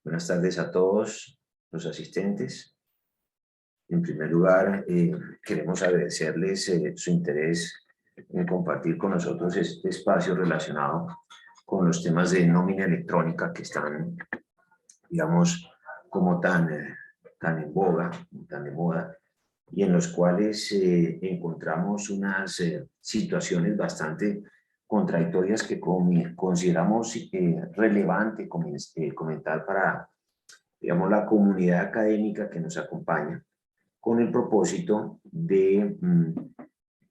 Buenas tardes a todos los asistentes. En primer lugar, queremos agradecerles su interés en compartir con nosotros este espacio relacionado con los temas de nómina electrónica que están, digamos, como tan en boga, tan de moda, y en los cuales encontramos unas situaciones bastante contradictorias que consideramos relevante comentar para, digamos, la comunidad académica que nos acompaña, con el propósito de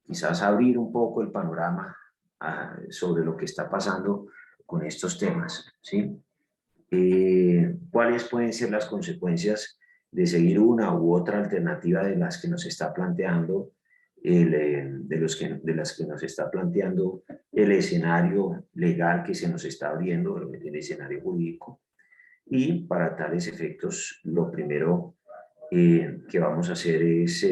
quizás abrir un poco el panorama sobre lo que está pasando con estos temas, ¿sí? ¿Cuáles pueden ser las consecuencias de seguir una u otra alternativa de las que nos está planteando de las que nos está planteando el escenario legal que se nos está abriendo, el escenario jurídico? Y para tales efectos, lo primero que vamos a hacer es,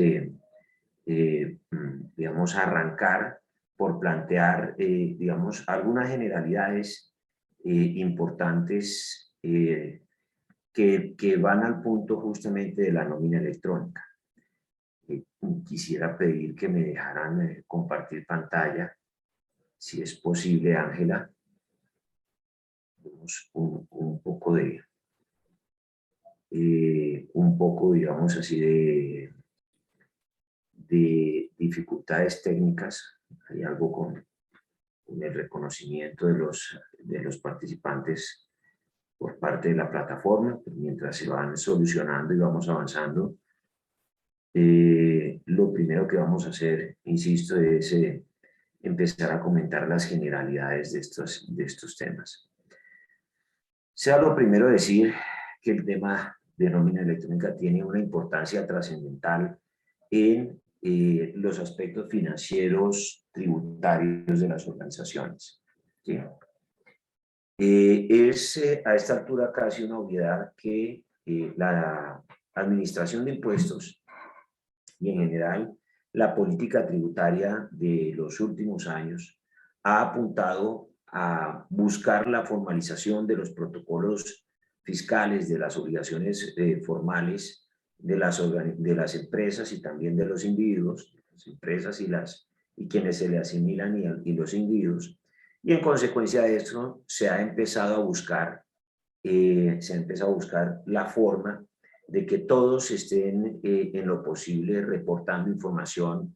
digamos, arrancar por plantear, digamos, algunas generalidades importantes que van al punto justamente de la nómina electrónica. Quisiera pedir que me dejaran compartir pantalla, si es posible, Ángela. Vemos un poco, digamos así, de dificultades técnicas. Hay algo con el reconocimiento de los participantes por parte de la plataforma, pero mientras se van solucionando y vamos avanzando, lo primero que vamos a hacer, insisto, es empezar a comentar las generalidades de estos temas. Sea lo primero decir que el tema de nómina electrónica tiene una importancia trascendental en los aspectos financieros tributarios de las organizaciones, ¿sí? Es a esta altura casi una obviedad que la administración de impuestos y en general la política tributaria de los últimos años ha apuntado a buscar la formalización de los protocolos fiscales, de las obligaciones formales de las empresas y también de los individuos, las empresas y quienes se le asimilan y los individuos. Y en consecuencia de esto se ha empezado a buscar la forma de que todos estén en lo posible reportando información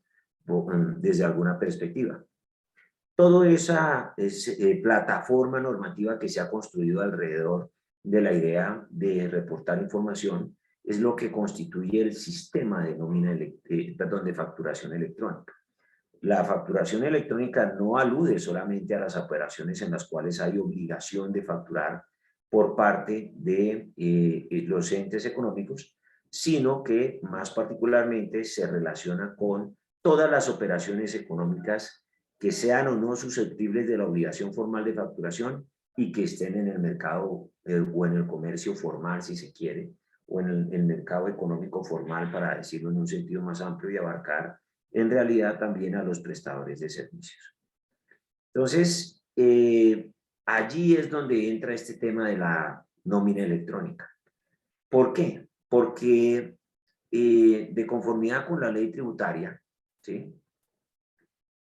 desde alguna perspectiva. Toda esa plataforma normativa que se ha construido alrededor de la idea de reportar información es lo que constituye el sistema de de facturación electrónica. La facturación electrónica no alude solamente a las operaciones en las cuales hay obligación de facturar por parte de los entes económicos, sino que más particularmente se relaciona con todas las operaciones económicas que sean o no susceptibles de la obligación formal de facturación y que estén en el mercado o en el comercio formal, si se quiere, o en el mercado económico formal, para decirlo en un sentido más amplio y abarcar en realidad también a los prestadores de servicios. Entonces, allí es donde entra este tema de la nómina electrónica. ¿Por qué? Porque de conformidad con la ley tributaria, ¿sí?,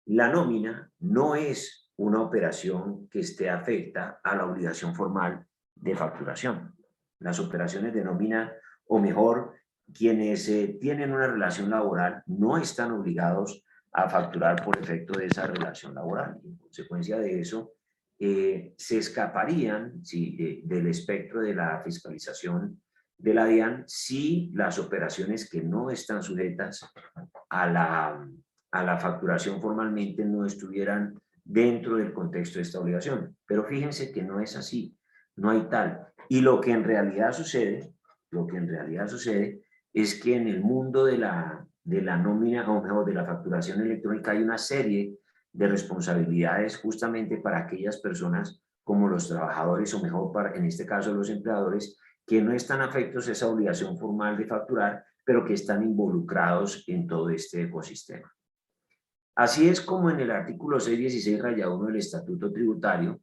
la nómina no es una operación que esté afecta a la obligación formal de facturación. Las operaciones de nómina, o mejor, quienes tienen una relación laboral no están obligados a facturar por efecto de esa relación laboral. En consecuencia de eso, se escaparían del espectro de la fiscalización de la DIAN si las operaciones que no están sujetas a la facturación formalmente no estuvieran dentro del contexto de esta obligación. Pero fíjense que no es así, no hay tal. Y lo que en realidad sucede es que en el mundo de la nómina, o mejor, de la facturación electrónica, hay una serie de responsabilidades justamente para aquellas personas como los trabajadores, o mejor, en este caso los empleadores, que no están afectos a esa obligación formal de facturar, pero que están involucrados en todo este ecosistema. Así es como en el artículo 616-1 del Estatuto Tributario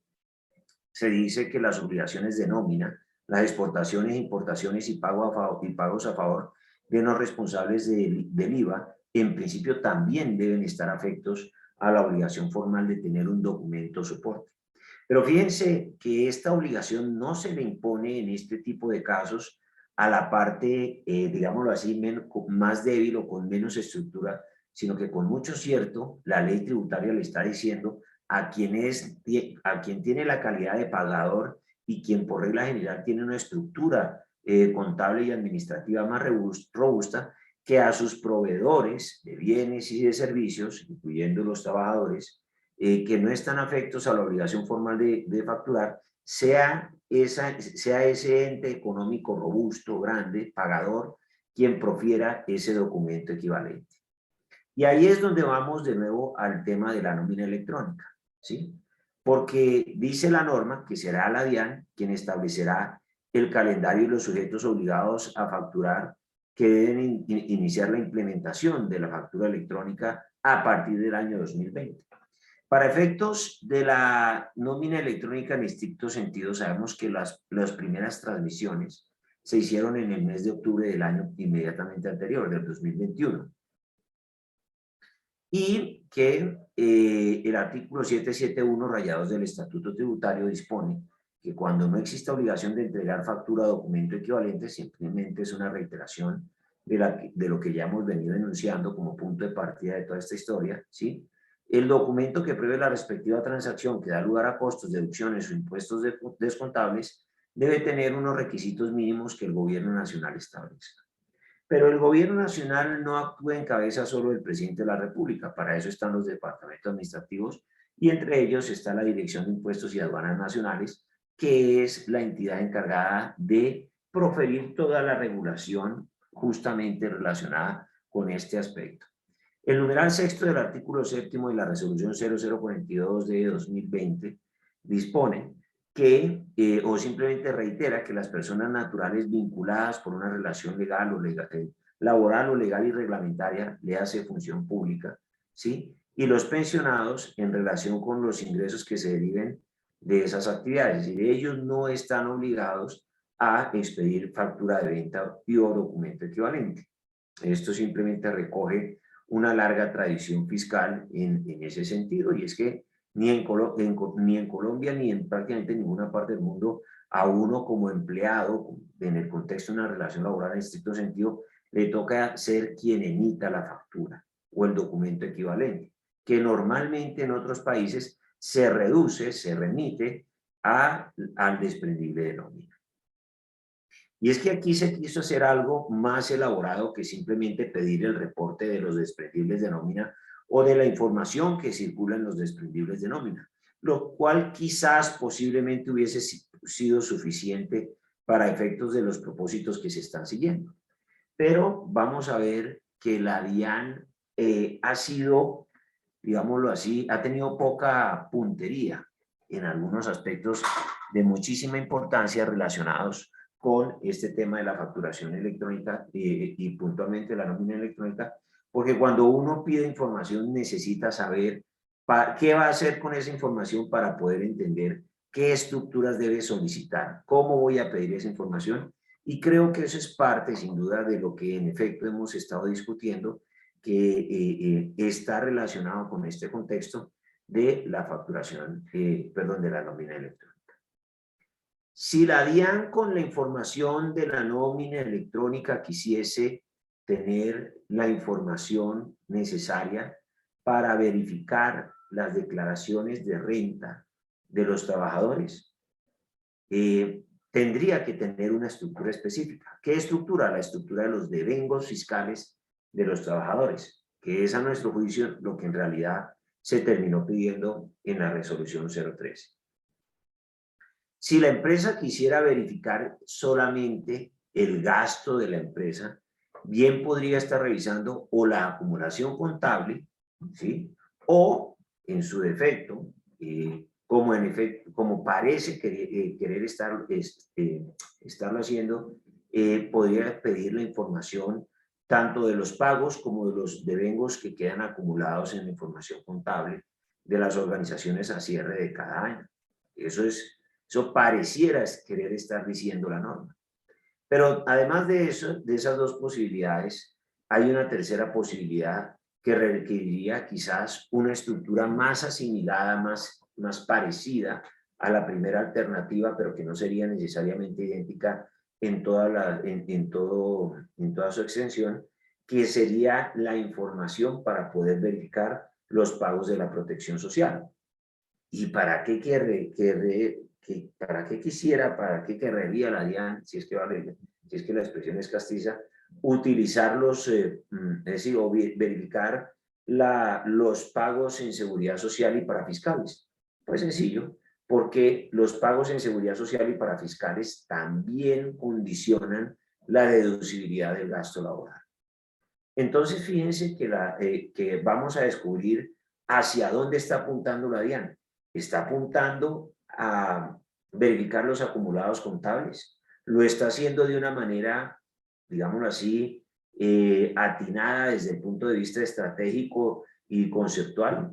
se dice que las obligaciones de nómina las exportaciones, importaciones y pagos a favor de los responsables del IVA, en principio también deben estar afectos a la obligación formal de tener un documento soporte. Pero fíjense que esta obligación no se le impone en este tipo de casos a la parte, digámoslo así, más débil o con menos estructura, sino que con mucho cierto, la ley tributaria le está diciendo a quien tiene la calidad de pagador y quien por regla general tiene una estructura contable y administrativa más robusta, que a sus proveedores de bienes y de servicios, incluyendo los trabajadores, que no están afectos a la obligación formal de facturar, sea ese ente económico robusto, grande, pagador, quien profiera ese documento equivalente. Y ahí es donde vamos de nuevo al tema de la nómina electrónica, ¿sí? Porque dice la norma que será la DIAN quien establecerá el calendario y los sujetos obligados a facturar que deben iniciar la implementación de la factura electrónica a partir del año 2020. Para efectos de la nómina electrónica en estricto sentido, sabemos que las primeras transmisiones se hicieron en el mes de octubre del año inmediatamente anterior, del 2021. Y que el artículo 771, rayados del Estatuto Tributario, dispone que cuando no existe obligación de entregar factura o documento equivalente, simplemente es una reiteración de lo que ya hemos venido denunciando como punto de partida de toda esta historia, ¿sí? El documento que prevé la respectiva transacción que da lugar a costos, deducciones o impuestos descontables debe tener unos requisitos mínimos que el Gobierno Nacional establezca. Pero el Gobierno Nacional no actúa en cabeza solo del Presidente de la República, para eso están los departamentos administrativos y entre ellos está la Dirección de Impuestos y Aduanas Nacionales, que es la entidad encargada de proferir toda la regulación justamente relacionada con este aspecto. El numeral sexto del artículo séptimo de la resolución 0042 de 2020 dispone que, o simplemente reitera que las personas naturales vinculadas por una relación legal o laboral o legal y reglamentaria, le hace función pública, ¿sí? Y los pensionados en relación con los ingresos que se deriven de esas actividades, y ellos no están obligados a expedir factura de venta y o documento equivalente. Esto simplemente recoge una larga tradición fiscal en ese sentido, y es que ni en Colombia ni en prácticamente ninguna parte del mundo a uno como empleado en el contexto de una relación laboral en estricto sentido le toca ser quien emita la factura o el documento equivalente, que normalmente en otros países se reduce, se remite al desprendible de nómina. Y es que aquí se quiso hacer algo más elaborado que simplemente pedir el reporte de los desprendibles de nómina o de la información que circula en los desprendibles de nómina, lo cual quizás posiblemente hubiese sido suficiente para efectos de los propósitos que se están siguiendo. Pero vamos a ver que la DIAN ha sido, digámoslo así, ha tenido poca puntería en algunos aspectos de muchísima importancia relacionados con este tema de la facturación electrónica y puntualmente la nómina electrónica, porque cuando uno pide información necesita saber qué va a hacer con esa información para poder entender qué estructuras debe solicitar, cómo voy a pedir esa información, y creo que eso es parte sin duda de lo que en efecto hemos estado discutiendo, que está relacionado con este contexto de la facturación, de la nómina electrónica. Si la DIAN con la información de la nómina electrónica quisiese tener la información necesaria para verificar las declaraciones de renta de los trabajadores, tendría que tener una estructura específica. ¿Qué estructura? La estructura de los devengos fiscales de los trabajadores, que es a nuestro juicio lo que en realidad se terminó pidiendo en la resolución 013. Si la empresa quisiera verificar solamente el gasto de la empresa, bien podría estar revisando o la acumulación contable, ¿sí? O, en su defecto, como parece querer estarlo haciendo, podría pedir la información tanto de los pagos como de los devengos que quedan acumulados en la información contable de las organizaciones a cierre de cada año. Eso Eso pareciera querer estar diciendo la norma. Pero además de eso, de esas dos posibilidades, hay una tercera posibilidad que requeriría quizás una estructura más asimilada, más parecida a la primera alternativa, pero que no sería necesariamente idéntica en toda su extensión, que sería la información para poder verificar los pagos de la protección social. ¿Y para qué para qué querría la DIAN, si es que la expresión es castiza, utilizarlos, es decir, o verificar los pagos en seguridad social y para fiscales? Pues sencillo, porque los pagos en seguridad social y para fiscales también condicionan la deducibilidad del gasto laboral. Entonces, fíjense que vamos a descubrir hacia dónde está apuntando la DIAN. Está apuntando a verificar los acumulados contables. Lo está haciendo de una manera, digámoslo así, atinada desde el punto de vista estratégico y conceptual.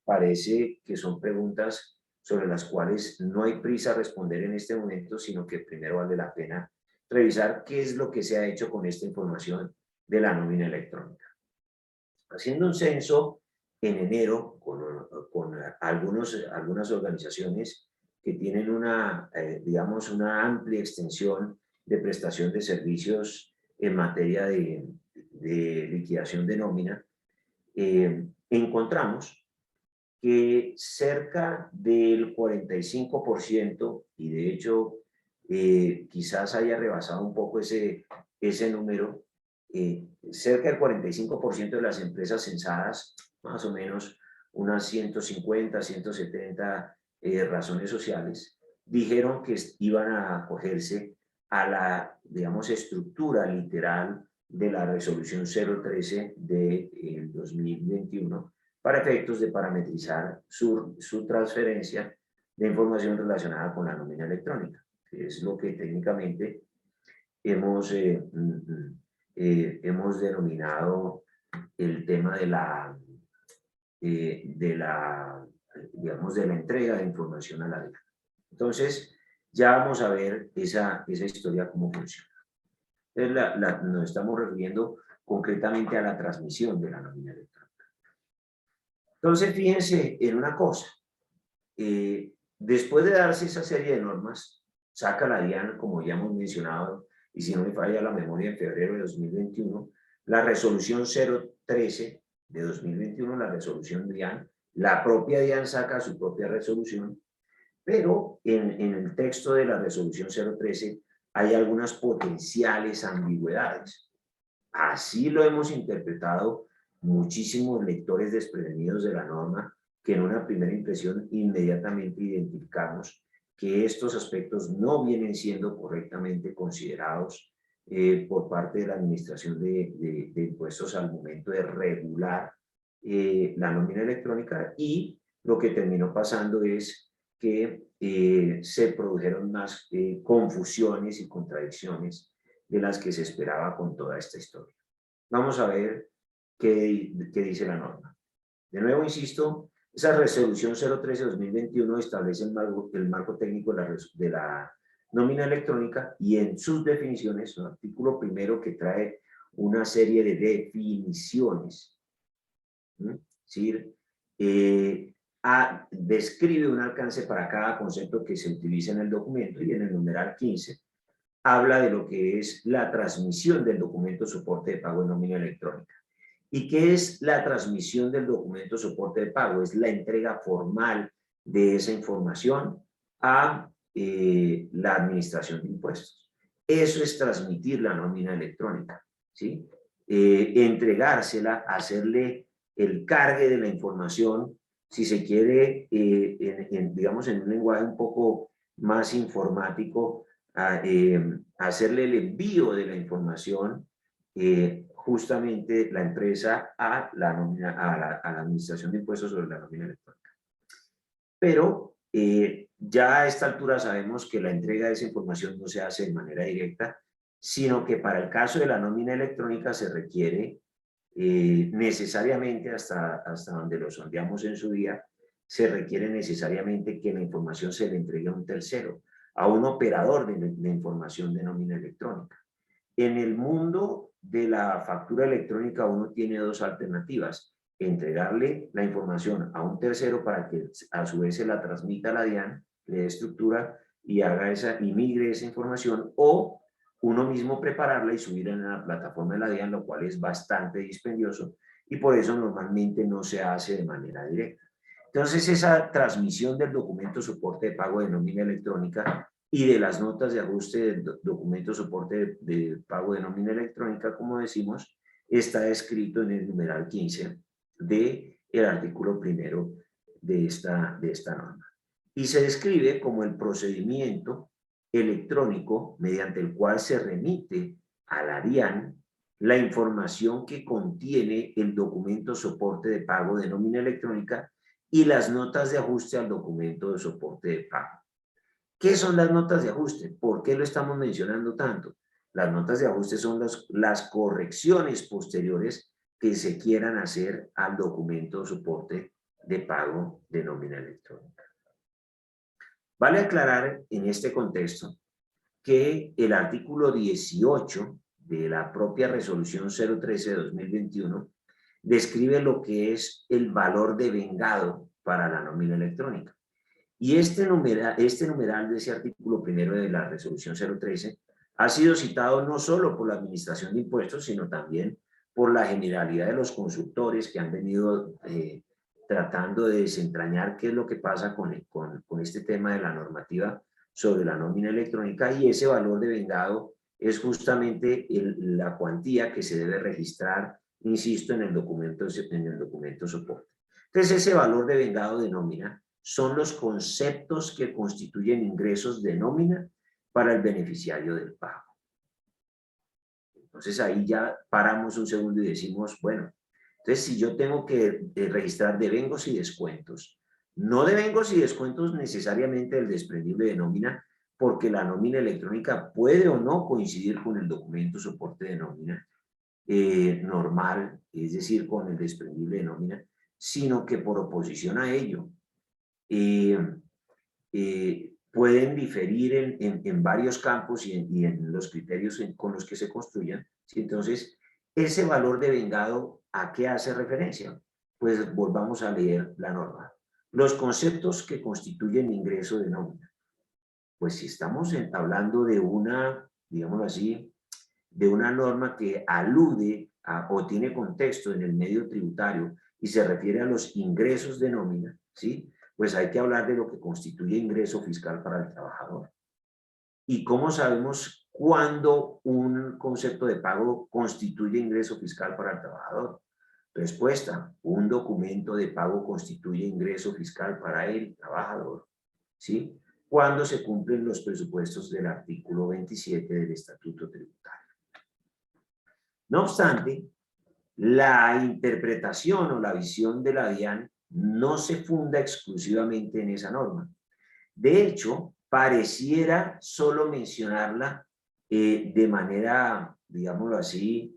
Parece que son preguntas sobre las cuales no hay prisa a responder en este momento, sino que primero vale la pena revisar qué es lo que se ha hecho con esta información de la nómina electrónica. Haciendo un censo en enero con algunas organizaciones que tienen digamos, una amplia extensión de prestación de servicios en materia de liquidación de nómina, encontramos que cerca del 45%, y de hecho quizás haya rebasado un poco ese número, cerca del 45% de las empresas censadas, más o menos unas 150, 170 razones sociales, dijeron que iban a acogerse a la, digamos, estructura literal de la resolución 013 del 2021 para efectos de parametrizar su transferencia de información relacionada con la nómina electrónica, que es lo que técnicamente hemos denominado el tema digamos, de la entrega de información a la DIAN. Entonces, ya vamos a ver esa historia cómo funciona. Entonces, nos estamos refiriendo concretamente a la transmisión de la nómina electrónica. Entonces, fíjense en una cosa. Después de darse esa serie de normas, saca la DIAN, como ya hemos mencionado, y si no me falla la memoria, en febrero de 2021, la resolución 013 de 2021, la resolución DIAN, la propia DIAN saca su propia resolución, pero en el texto de la resolución 013 hay algunas potenciales ambigüedades. Así lo hemos interpretado muchísimos lectores desprevenidos de la norma, que en una primera impresión inmediatamente identificamos que estos aspectos no vienen siendo correctamente considerados por parte de la Administración de Impuestos al momento de regular la nómina electrónica, y lo que terminó pasando es que se produjeron más confusiones y contradicciones de las que se esperaba con toda esta historia. Vamos a ver qué dice la norma. De nuevo, insisto, esa resolución 013-2021 establece el marco técnico de la nómina electrónica, y en sus definiciones, un artículo primero que trae una serie de definiciones. Es decir, describe un alcance para cada concepto que se utiliza en el documento, y en el numeral 15 habla de lo que es la transmisión del documento soporte de pago en nómina electrónica. ¿Y qué es la transmisión del documento soporte de pago? Es la entrega formal de esa información a la Administración de Impuestos. Eso es transmitir la nómina electrónica, ¿sí? Entregársela, hacerle el cargue de la información, si se quiere, digamos, en un lenguaje un poco más informático, hacerle el envío de la información, justamente la empresa a la Administración de Impuestos sobre la nómina electrónica. Pero ya a esta altura sabemos que la entrega de esa información no se hace de manera directa, sino que para el caso de la nómina electrónica se requiere necesariamente, hasta donde lo sondeamos en su día, se requiere necesariamente que la información se le entregue a un tercero, a un operador de información de nómina electrónica. En el mundo de la factura electrónica uno tiene dos alternativas: entregarle la información a un tercero para que a su vez se la transmita a la DIAN, le dé estructura y migre esa información, o uno mismo prepararla y subirla en la plataforma de la DIAN, lo cual es bastante dispendioso y por eso normalmente no se hace de manera directa. Entonces, esa transmisión del documento soporte de pago de nómina electrónica y de las notas de ajuste del documento soporte de pago de nómina electrónica, como decimos, está escrito en el numeral 15 del artículo primero de esta norma. Y se describe como el procedimiento electrónico mediante el cual se remite a la DIAN la información que contiene el documento soporte de pago de nómina electrónica y las notas de ajuste al documento de soporte de pago. ¿Qué son las notas de ajuste? ¿Por qué lo estamos mencionando tanto? Las notas de ajuste son las correcciones posteriores que se quieran hacer al documento de soporte de pago de nómina electrónica. Vale aclarar en este contexto que el artículo 18 de la propia resolución 013 de 2021 describe lo que es el valor devengado para la nómina electrónica. Y este numeral de ese artículo primero de la resolución 013 ha sido citado no solo por la Administración de Impuestos, sino también por la generalidad de los consultores que han venido tratando de desentrañar qué es lo que pasa con este tema de la normativa sobre la nómina electrónica, y ese valor devengado es justamente la cuantía que se debe registrar, insisto, en el documento soporte. Entonces, ese valor devengado de nómina son los conceptos que constituyen ingresos de nómina para el beneficiario del pago. Entonces ahí ya paramos un segundo y decimos, bueno, entonces si yo tengo que registrar devengos y descuentos, no devengos y descuentos necesariamente del desprendible de nómina, porque la nómina electrónica puede o no coincidir con el documento soporte de nómina normal, es decir, con el desprendible de nómina, sino que por oposición a ello, pueden diferir en varios campos y en los criterios con los que se construyan. ¿Sí? Entonces, ese valor devengado, ¿a qué hace referencia? Pues volvamos a leer la norma. Los conceptos que constituyen ingreso de nómina. Pues si estamos hablando de una, digámoslo así, de una norma que alude o tiene contexto en el medio tributario y se refiere a los ingresos de nómina, ¿sí? Pues hay que hablar de lo que constituye ingreso fiscal para el trabajador. ¿Y cómo sabemos cuándo un concepto de pago constituye ingreso fiscal para el trabajador? Respuesta: un documento de pago constituye ingreso fiscal para el trabajador, ¿sí? Cuando se cumplen los presupuestos del artículo 27 del Estatuto Tributario. No obstante, la interpretación o la visión de la DIAN no se funda exclusivamente en esa norma. De hecho, pareciera solo mencionarla de manera, digámoslo así,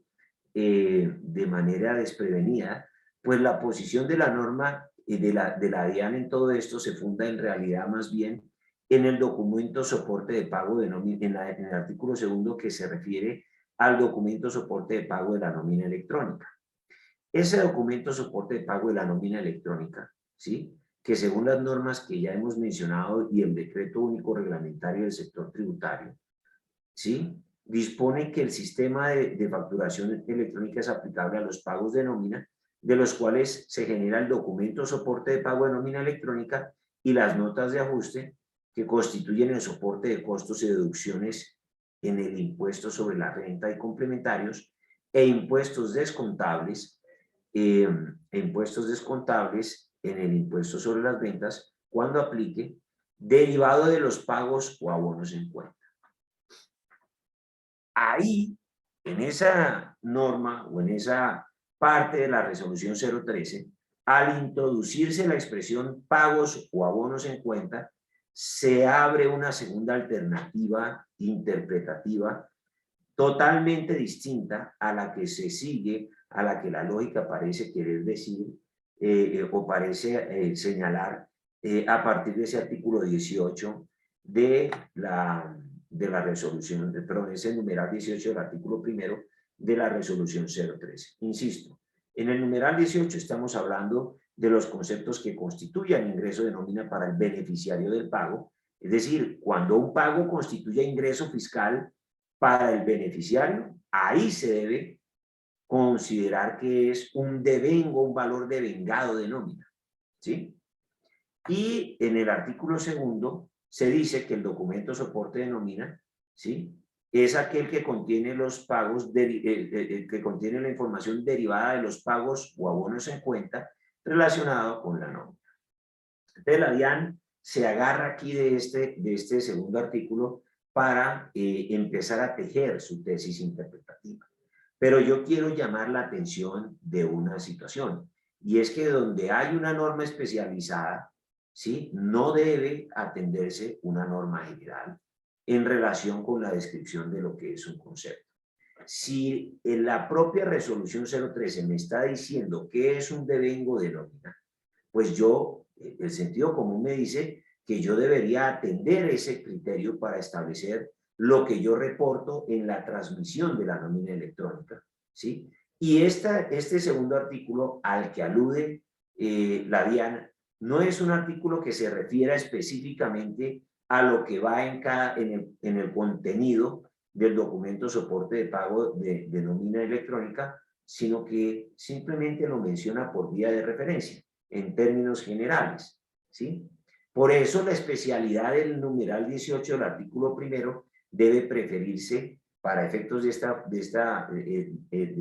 de manera desprevenida, pues la posición de la norma de la DIAN en todo esto se funda en realidad más bien en el documento soporte de pago de nómina, en el artículo segundo que se refiere al documento soporte de pago de la nómina electrónica. Ese documento soporte de pago de la nómina electrónica, ¿sí?, que según las normas que ya hemos mencionado y el decreto único reglamentario del sector tributario, ¿sí?, dispone que el sistema de facturación electrónica es aplicable a los pagos de nómina, de los cuales se genera el documento soporte de pago de nómina electrónica y las notas de ajuste que constituyen el soporte de costos y deducciones en el impuesto sobre la renta y complementarios e impuestos descontables en el impuesto sobre las ventas cuando aplique, derivado de los pagos o abonos en cuenta. Ahí, en esa norma o en esa parte de la resolución 013, al introducirse la expresión pagos o abonos en cuenta, se abre una segunda alternativa interpretativa totalmente distinta a la que se sigue, a la que la lógica parece querer decir o parece señalar a partir de ese artículo 18 de la resolución, perdón, ese numeral 18 del artículo primero de la resolución 013. Insisto, en el numeral 18 estamos hablando de los conceptos que constituyan ingreso de nómina para el beneficiario del pago, es decir, cuando un pago constituya ingreso fiscal para el beneficiario, ahí se debe considerar que es un devengo, un valor devengado de nómina, ¿sí? Y en el artículo segundo se dice que el documento soporte de nómina, ¿sí?, es aquel que contiene los pagos, que contiene la información derivada de los pagos o abonos en cuenta relacionado con la nómina. Entonces la DIAN se agarra aquí de este segundo artículo para empezar a tejer su tesis interpretativa. Pero yo quiero llamar la atención de una situación, y es que donde hay una norma especializada, ¿sí?, no debe atenderse una norma general en relación con la descripción de lo que es un concepto. Si en la propia resolución 013 me está diciendo que es un devengo de nómina, pues yo, el sentido común me dice que yo debería atender ese criterio para establecer lo que yo reporto en la transmisión de la nómina electrónica, ¿sí? Y este segundo artículo al que alude la DIAN no es un artículo que se refiera específicamente a lo que va en el contenido del documento soporte de pago de nómina electrónica, sino que simplemente lo menciona por vía de referencia, en términos generales, ¿sí? Por eso la especialidad del numeral 18 del artículo primero debe preferirse para efectos de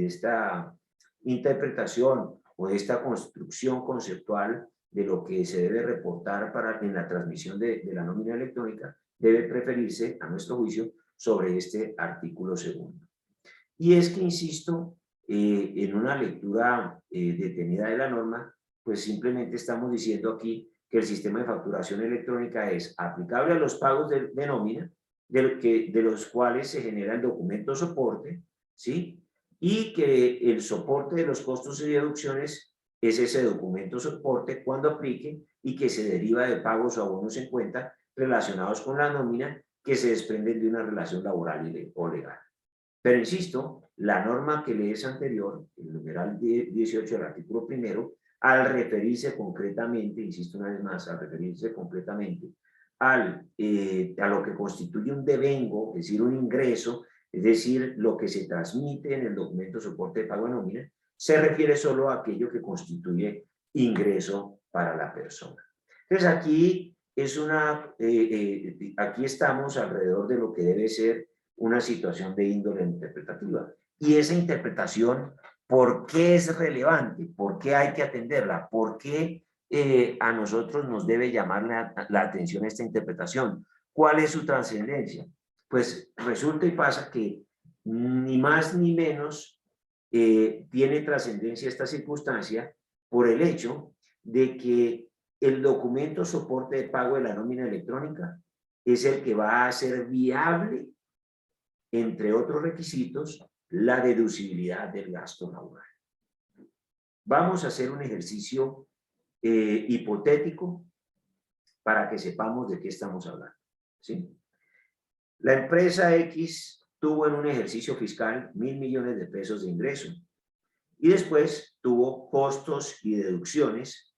esta interpretación o de esta construcción conceptual de lo que se debe reportar en la transmisión de la nómina electrónica, debe preferirse, a nuestro juicio, sobre este artículo segundo. Y es que, insisto, en una lectura detenida de la norma, pues simplemente estamos diciendo aquí que el sistema de facturación electrónica es aplicable a los pagos de nómina, de los cuales se genera el documento soporte, ¿sí? Y que el soporte de los costos y deducciones es ese documento soporte cuando aplique y que se deriva de pagos o abonos en cuenta relacionados con la nómina que se desprenden de una relación laboral o legal. Pero insisto, la norma que le es anterior, el numeral 18 del artículo primero, al referirse concretamente, insisto una vez más, al referirse completamente a lo que constituye un devengo, es decir, un ingreso, es decir, lo que se transmite en el documento soporte de pago de nómina, se refiere solo a aquello que constituye ingreso para la persona. Entonces aquí aquí estamos alrededor de lo que debe ser una situación de índole interpretativa. Y esa interpretación, ¿por qué es relevante? ¿Por qué hay que atenderla? ¿Por qué a nosotros nos debe llamar la atención esta interpretación? ¿Cuál es su trascendencia? Pues resulta y pasa que ni más ni menos tiene trascendencia esta circunstancia por el hecho de que el documento soporte de pago de la nómina electrónica es el que va a hacer viable, entre otros requisitos, la deducibilidad del gasto laboral. Vamos a hacer un ejercicio hipotético para que sepamos de qué estamos hablando, ¿sí? La empresa X tuvo en un ejercicio fiscal 1.000 millones de pesos de ingreso y después tuvo costos y deducciones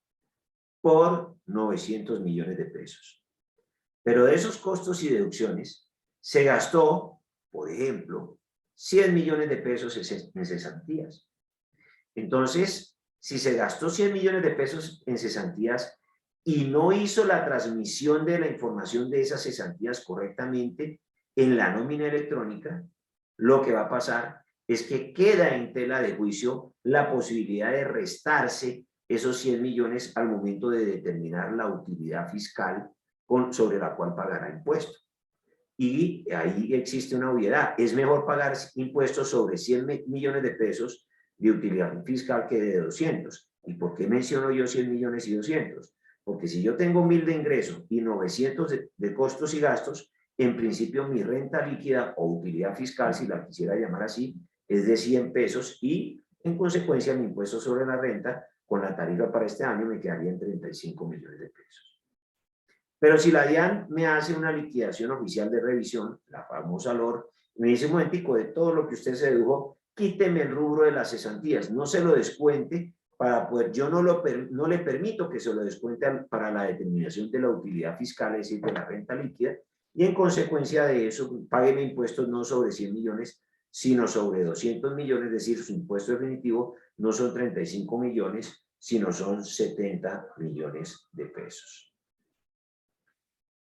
por 900 millones de pesos. Pero de esos costos y deducciones se gastó, por ejemplo, 100 millones de pesos en cesantías. Entonces, si se gastó 100 millones de pesos en cesantías y no hizo la transmisión de la información de esas cesantías correctamente en la nómina electrónica, lo que va a pasar es que queda en tela de juicio la posibilidad de restarse esos 100 millones al momento de determinar la utilidad fiscal sobre la cual pagará impuesto. Y ahí existe una obviedad. Es mejor pagar impuestos sobre 100 millones de pesos de utilidad fiscal que de 200. ¿Y por qué menciono yo 100 millones y 200? Porque si yo tengo 1.000 de ingreso y 900 de costos y gastos, en principio mi renta líquida o utilidad fiscal, si la quisiera llamar así, es de 100 pesos y en consecuencia mi impuesto sobre la renta con la tarifa para este año me quedaría en 35 millones de pesos. Pero si la DIAN me hace una liquidación oficial de revisión, la famosa LOR, me dice, un momentico, de todo lo que usted se dedujo, quíteme el rubro de las cesantías, no se lo descuente para poder, yo no le permito que se lo descuente para la determinación de la utilidad fiscal, es decir, de la renta líquida, y en consecuencia de eso, págueme impuestos no sobre 100 millones, sino sobre 200 millones, es decir, su impuesto definitivo no son 35 millones, sino son 70 millones de pesos.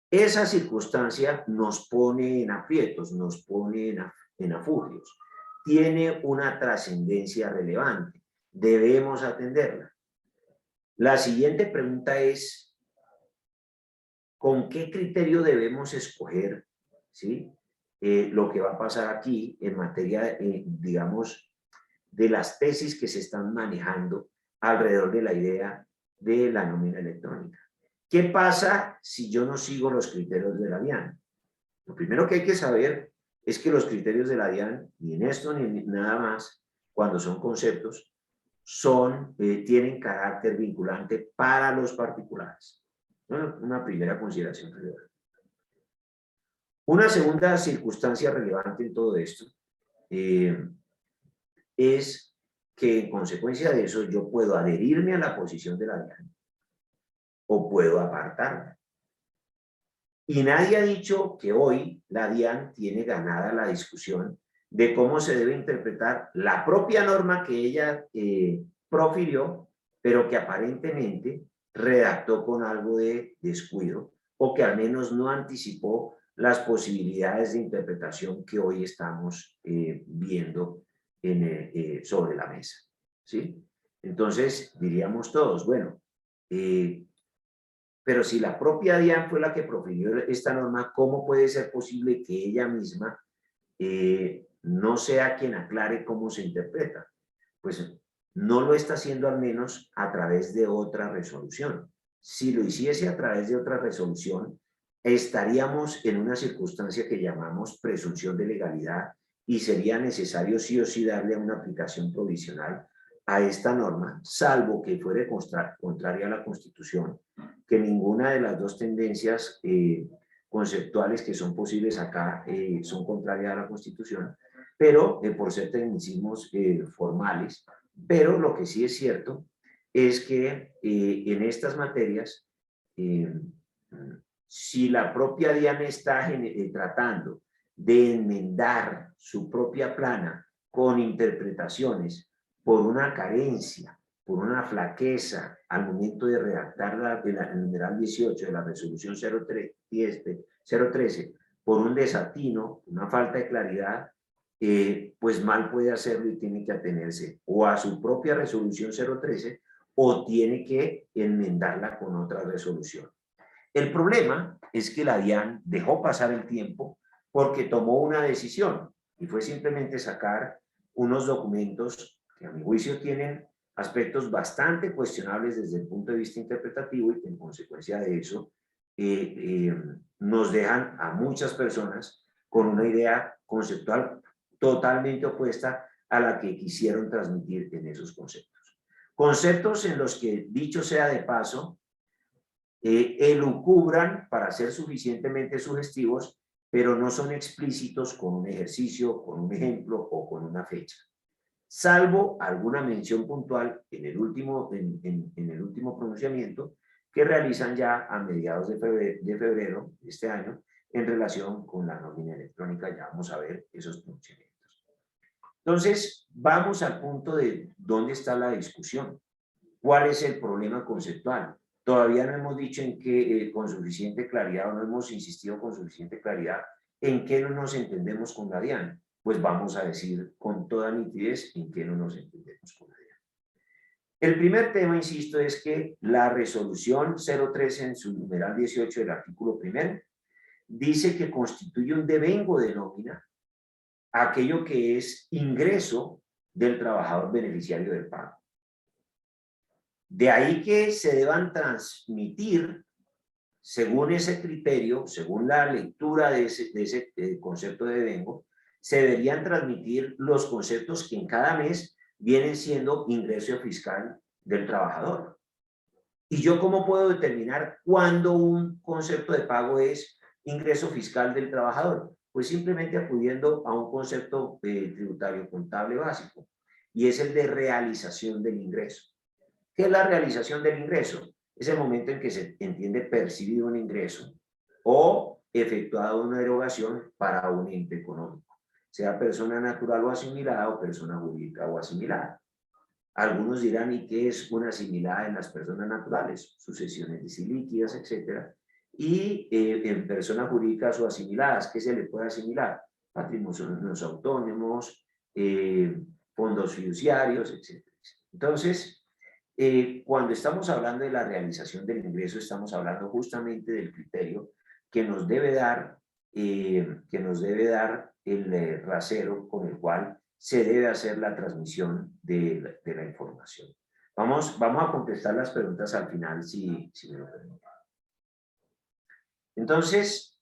Esa circunstancia nos pone en aprietos, nos pone en afugios. Tiene una trascendencia relevante. Debemos atenderla. La siguiente pregunta es, ¿con qué criterio debemos escoger, ¿sí? Lo que va a pasar aquí en materia, digamos, de las tesis que se están manejando alrededor de la idea de la nómina electrónica? ¿Qué pasa si yo no sigo los criterios de la DIAN? Lo primero que hay que saber es que los criterios de la DIAN, ni en esto ni en nada más, cuando son conceptos, tienen carácter vinculante para los particulares. Bueno, una primera consideración relevante. Una segunda circunstancia relevante en todo esto es que en consecuencia de eso yo puedo adherirme a la posición de la DIAN o puedo apartarme. Y nadie ha dicho que hoy la DIAN tiene ganada la discusión de cómo se debe interpretar la propia norma que ella profirió, pero que aparentemente redactó con algo de descuido o que al menos no anticipó las posibilidades de interpretación que hoy estamos viendo sobre la mesa, ¿sí? Entonces diríamos todos, bueno, pero si la propia DIAN fue la que profirió esta norma, ¿cómo puede ser posible que ella misma no sea quien aclare cómo se interpreta? Pues no lo está haciendo al menos a través de otra resolución. Si lo hiciese a través de otra resolución, estaríamos en una circunstancia que llamamos presunción de legalidad y sería necesario sí o sí darle una aplicación provisional a esta norma, salvo que fuere contraria a la Constitución, que ninguna de las dos tendencias conceptuales que son posibles acá son contrarias a la Constitución, pero por ser tecnicismos formales. Pero lo que sí es cierto es que en estas materias, si la propia DIAN está tratando de enmendar su propia plana con interpretaciones por una carencia, por una flaqueza al momento de redactar el numeral 18 de la resolución 013, por un desatino, una falta de claridad, pues mal puede hacerlo y tiene que atenerse o a su propia resolución 013 o tiene que enmendarla con otra resolución. El problema es que la DIAN dejó pasar el tiempo porque tomó una decisión y fue simplemente sacar unos documentos que a mi juicio tienen aspectos bastante cuestionables desde el punto de vista interpretativo y que en consecuencia de eso nos dejan a muchas personas con una idea conceptual totalmente opuesta a la que quisieron transmitir en esos conceptos. Conceptos en los que, dicho sea de paso, elucubran para ser suficientemente sugestivos, pero no son explícitos con un ejercicio, con un ejemplo o con una fecha. Salvo alguna mención puntual en el último pronunciamiento que realizan ya a mediados de febrero de este año en relación con la nómina electrónica. Ya vamos a ver esos pronunciamientos. Entonces, vamos al punto de dónde está la discusión. ¿Cuál es el problema conceptual? Todavía no hemos dicho en qué con suficiente claridad, o no hemos insistido con suficiente claridad en qué no nos entendemos con la DIAN. Pues vamos a decir con toda nitidez en qué no nos entendemos con la DIAN. El primer tema, insisto, es que la resolución 013 en su numeral 18 del artículo primero dice que constituye un devengo de nómina aquello que es ingreso del trabajador beneficiario del pago. De ahí que se deban transmitir, según ese criterio, según la lectura de ese concepto de devengo, se deberían transmitir los conceptos que en cada mes vienen siendo ingreso fiscal del trabajador. ¿Y yo cómo puedo determinar cuándo un concepto de pago es ingreso fiscal del trabajador? Pues simplemente acudiendo a un concepto tributario contable básico, y es el de realización del ingreso. ¿Qué es la realización del ingreso? Es el momento en que se entiende percibido un ingreso o efectuado una erogación para un ente económico, sea persona natural o asimilada o persona jurídica o asimilada. Algunos dirán, ¿y qué es una asimilada en las personas naturales? Sucesiones disilíquidas, etc. Y en personas jurídicas o asimiladas, ¿qué se le puede asimilar? Patrimonios autónomos, fondos fiduciarios, etc. Entonces, cuando estamos hablando de la realización del ingreso, estamos hablando justamente del criterio que nos debe dar, el rasero con el cual se debe hacer la transmisión de la información. Vamos a contestar las preguntas al final, si me lo permiten. Entonces,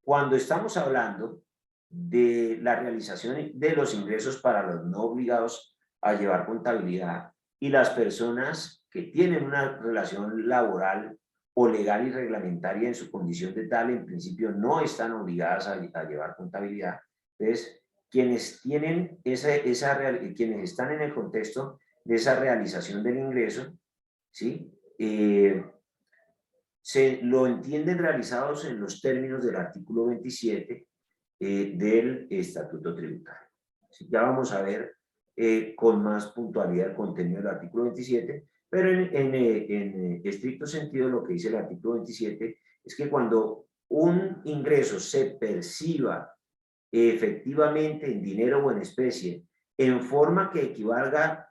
cuando estamos hablando de la realización de los ingresos para los no obligados a llevar contabilidad y las personas que tienen una relación laboral o legal y reglamentaria en su condición de tal, en principio no están obligadas a llevar contabilidad. Entonces, quienes tienen quienes están en el contexto de esa realización del ingreso, ¿sí? Se lo entienden realizados en los términos del artículo 27 del Estatuto Tributario. Ya vamos a ver con más puntualidad el contenido del artículo 27, pero en estricto sentido lo que dice el artículo 27 es que cuando un ingreso se perciba efectivamente en dinero o en especie, en forma que equivalga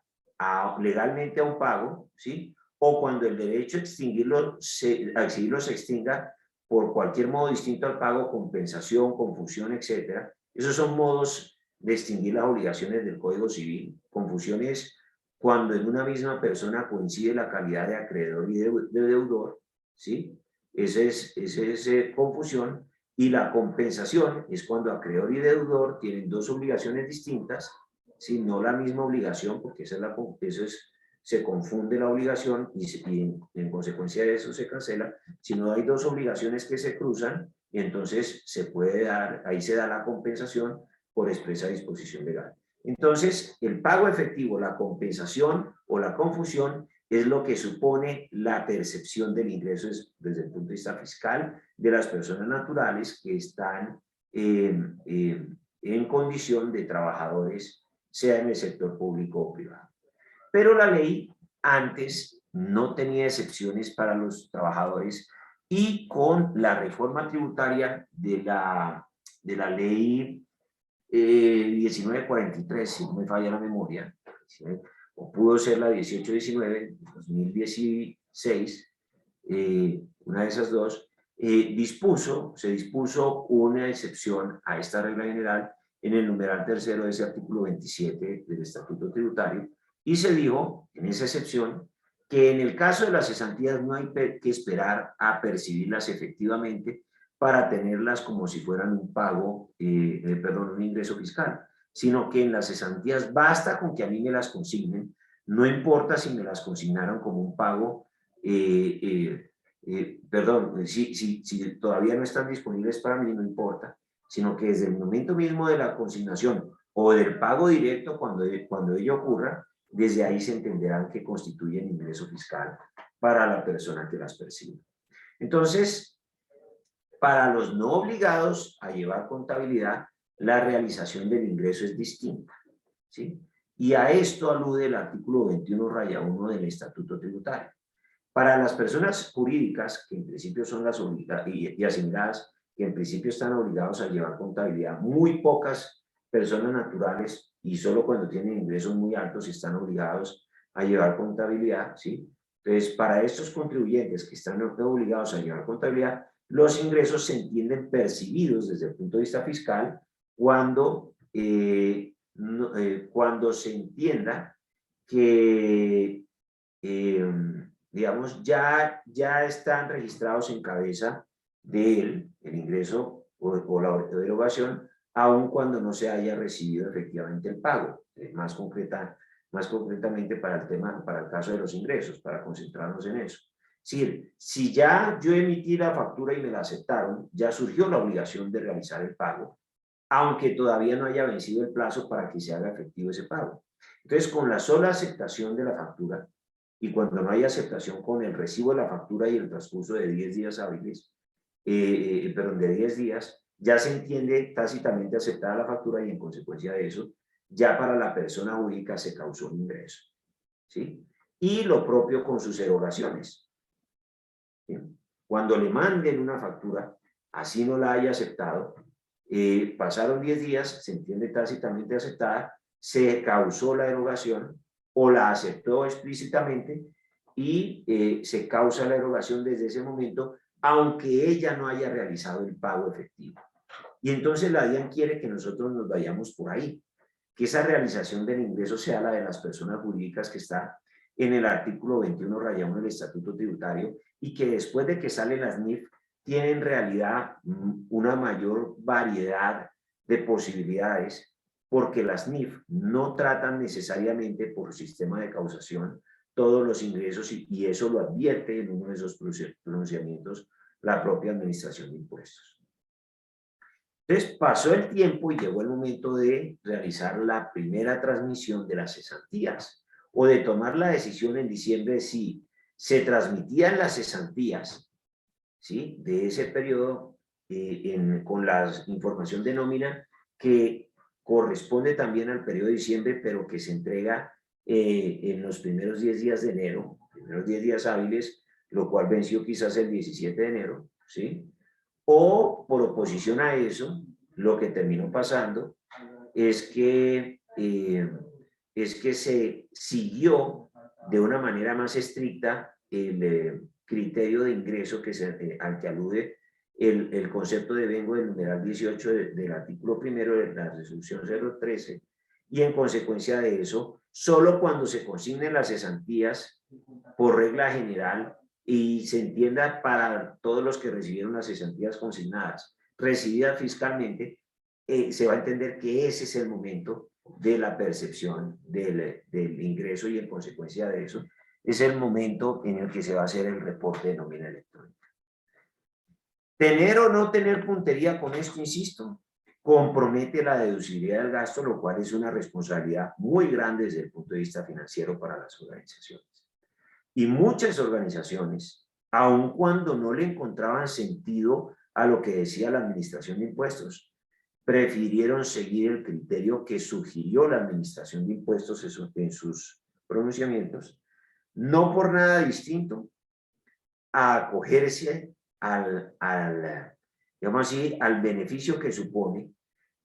legalmente a un pago, ¿sí? O cuando el derecho a extinguirlo se extinga por cualquier modo distinto al pago, compensación, confusión, etc. Esos son modos de extinguir las obligaciones del Código Civil. Confusión es cuando en una misma persona coincide la calidad de acreedor y de deudor, ¿sí? Esa es confusión. Y la compensación es cuando acreedor y deudor tienen dos obligaciones distintas, ¿sí? No la misma obligación, porque se confunde la obligación y en consecuencia de eso se cancela, sino hay dos obligaciones que se cruzan y entonces ahí se da la compensación por expresa disposición legal. Entonces, el pago efectivo, la compensación o la confusión es lo que supone la percepción del ingreso desde el punto de vista fiscal de las personas naturales que están en condición de trabajadores, sea en el sector público o privado. Pero la ley antes no tenía excepciones para los trabajadores y con la reforma tributaria de la ley 1943, si no me falla la memoria, o pudo ser la 1819, 2016, una de esas dos, se dispuso una excepción a esta regla general en el numeral tercero de ese artículo 27 del Estatuto Tributario, y se dijo en esa excepción que en el caso de las cesantías no hay que esperar a percibirlas efectivamente para tenerlas como si fueran un pago, un ingreso fiscal, sino que en las cesantías basta con que a mí me las consignen, no importa si me las consignaron como un pago, si todavía no están disponibles para mí, no importa, sino que desde el momento mismo de la consignación o del pago directo, cuando ello ocurra, desde ahí se entenderán que constituyen ingreso fiscal para la persona que las percibe. Entonces, para los no obligados a llevar contabilidad, la realización del ingreso es distinta, ¿sí? Y a esto alude el artículo 21-1 del Estatuto Tributario. Para las personas jurídicas, que en principio son las obligadas y asimiladas, que en principio están obligados a llevar contabilidad, muy pocas personas naturales, y solo cuando tienen ingresos muy altos están obligados a llevar contabilidad, ¿sí? Entonces, para estos contribuyentes que están obligados a llevar contabilidad, los ingresos se entienden percibidos desde el punto de vista fiscal cuando se entienda que, digamos, ya están registrados en cabeza de él el ingreso o la erogación, aun cuando no se haya recibido efectivamente el pago. Más concreta más concretamente para el tema, para el caso de los ingresos, para concentrarnos en eso. Es decir, si ya yo emití la factura y me la aceptaron, ya surgió la obligación de realizar el pago, aunque todavía no haya vencido el plazo para que se haga efectivo ese pago. Entonces, con la sola aceptación de la factura, y cuando no hay aceptación con el recibo de la factura y el transcurso de 10 días hábiles, perdón, de 10 días, ya se entiende tácitamente aceptada la factura y en consecuencia de eso, ya para la persona jurídica se causó un ingreso. ¿Sí? Y lo propio con sus erogaciones. ¿Sí? Cuando le manden una factura, así no la haya aceptado, pasaron 10 días, se entiende tácitamente aceptada, se causó la erogación o la aceptó explícitamente y se causa la erogación desde ese momento, aunque ella no haya realizado el pago efectivo. Y entonces la DIAN quiere que nosotros nos vayamos por ahí, que esa realización del ingreso sea la de las personas jurídicas que está en el artículo 21-1 del Estatuto Tributario y que después de que salen las NIF tienen en realidad una mayor variedad de posibilidades porque las NIF no tratan necesariamente por sistema de causación todos los ingresos y eso lo advierte en uno de esos pronunciamientos la propia Administración de Impuestos. Entonces pasó el tiempo y llegó el momento de realizar la primera transmisión de las cesantías o de tomar la decisión en diciembre si se transmitían las cesantías, ¿sí?, de ese periodo con la información de nómina que corresponde también al periodo de diciembre, pero que se entrega en los primeros 10 días de enero, primeros 10 días hábiles, lo cual venció quizás el 17 de enero, ¿sí? O por oposición a eso, lo que terminó pasando es que se siguió de una manera más estricta el criterio de ingreso al que alude el concepto de vengo del numeral 18 del artículo primero de la resolución 013 y en consecuencia de eso, solo cuando se consignen las cesantías por regla general y se entienda para todos los que recibieron las cesantías consignadas, recibidas fiscalmente, se va a entender que ese es el momento de la percepción del ingreso y en consecuencia de eso es el momento en el que se va a hacer el reporte de nómina electrónica. Tener o no tener puntería con esto, insisto, compromete la deducibilidad del gasto, lo cual es una responsabilidad muy grande desde el punto de vista financiero para las organizaciones. Y muchas organizaciones, aun cuando no le encontraban sentido a lo que decía la Administración de Impuestos, prefirieron seguir el criterio que sugirió la Administración de Impuestos en sus pronunciamientos, no por nada distinto a acogerse digamos así, al beneficio que supone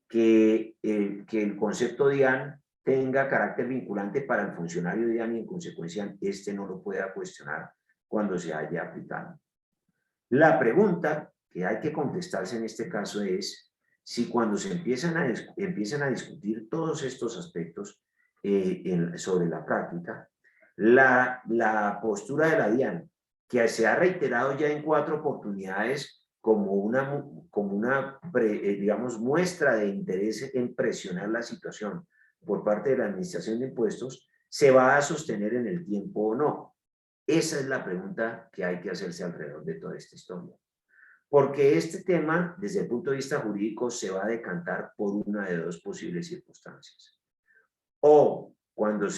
que el concepto DIAN tenga carácter vinculante para el funcionario DIAN y en consecuencia este no lo pueda cuestionar cuando se haya aplicado. La pregunta que hay que contestarse en este caso es si cuando se empiezan a discutir todos estos aspectos sobre la práctica, la postura de la DIAN, que se ha reiterado ya en 4 oportunidades como una digamos, muestra de interés en presionar la situación por parte de la Administración de Impuestos, ¿se va a sostener en el tiempo o no? Esa es la pregunta que hay que hacerse alrededor de toda esta historia. Porque este tema, desde el punto de vista jurídico, se va a decantar por una de 2 posibles circunstancias. O cuando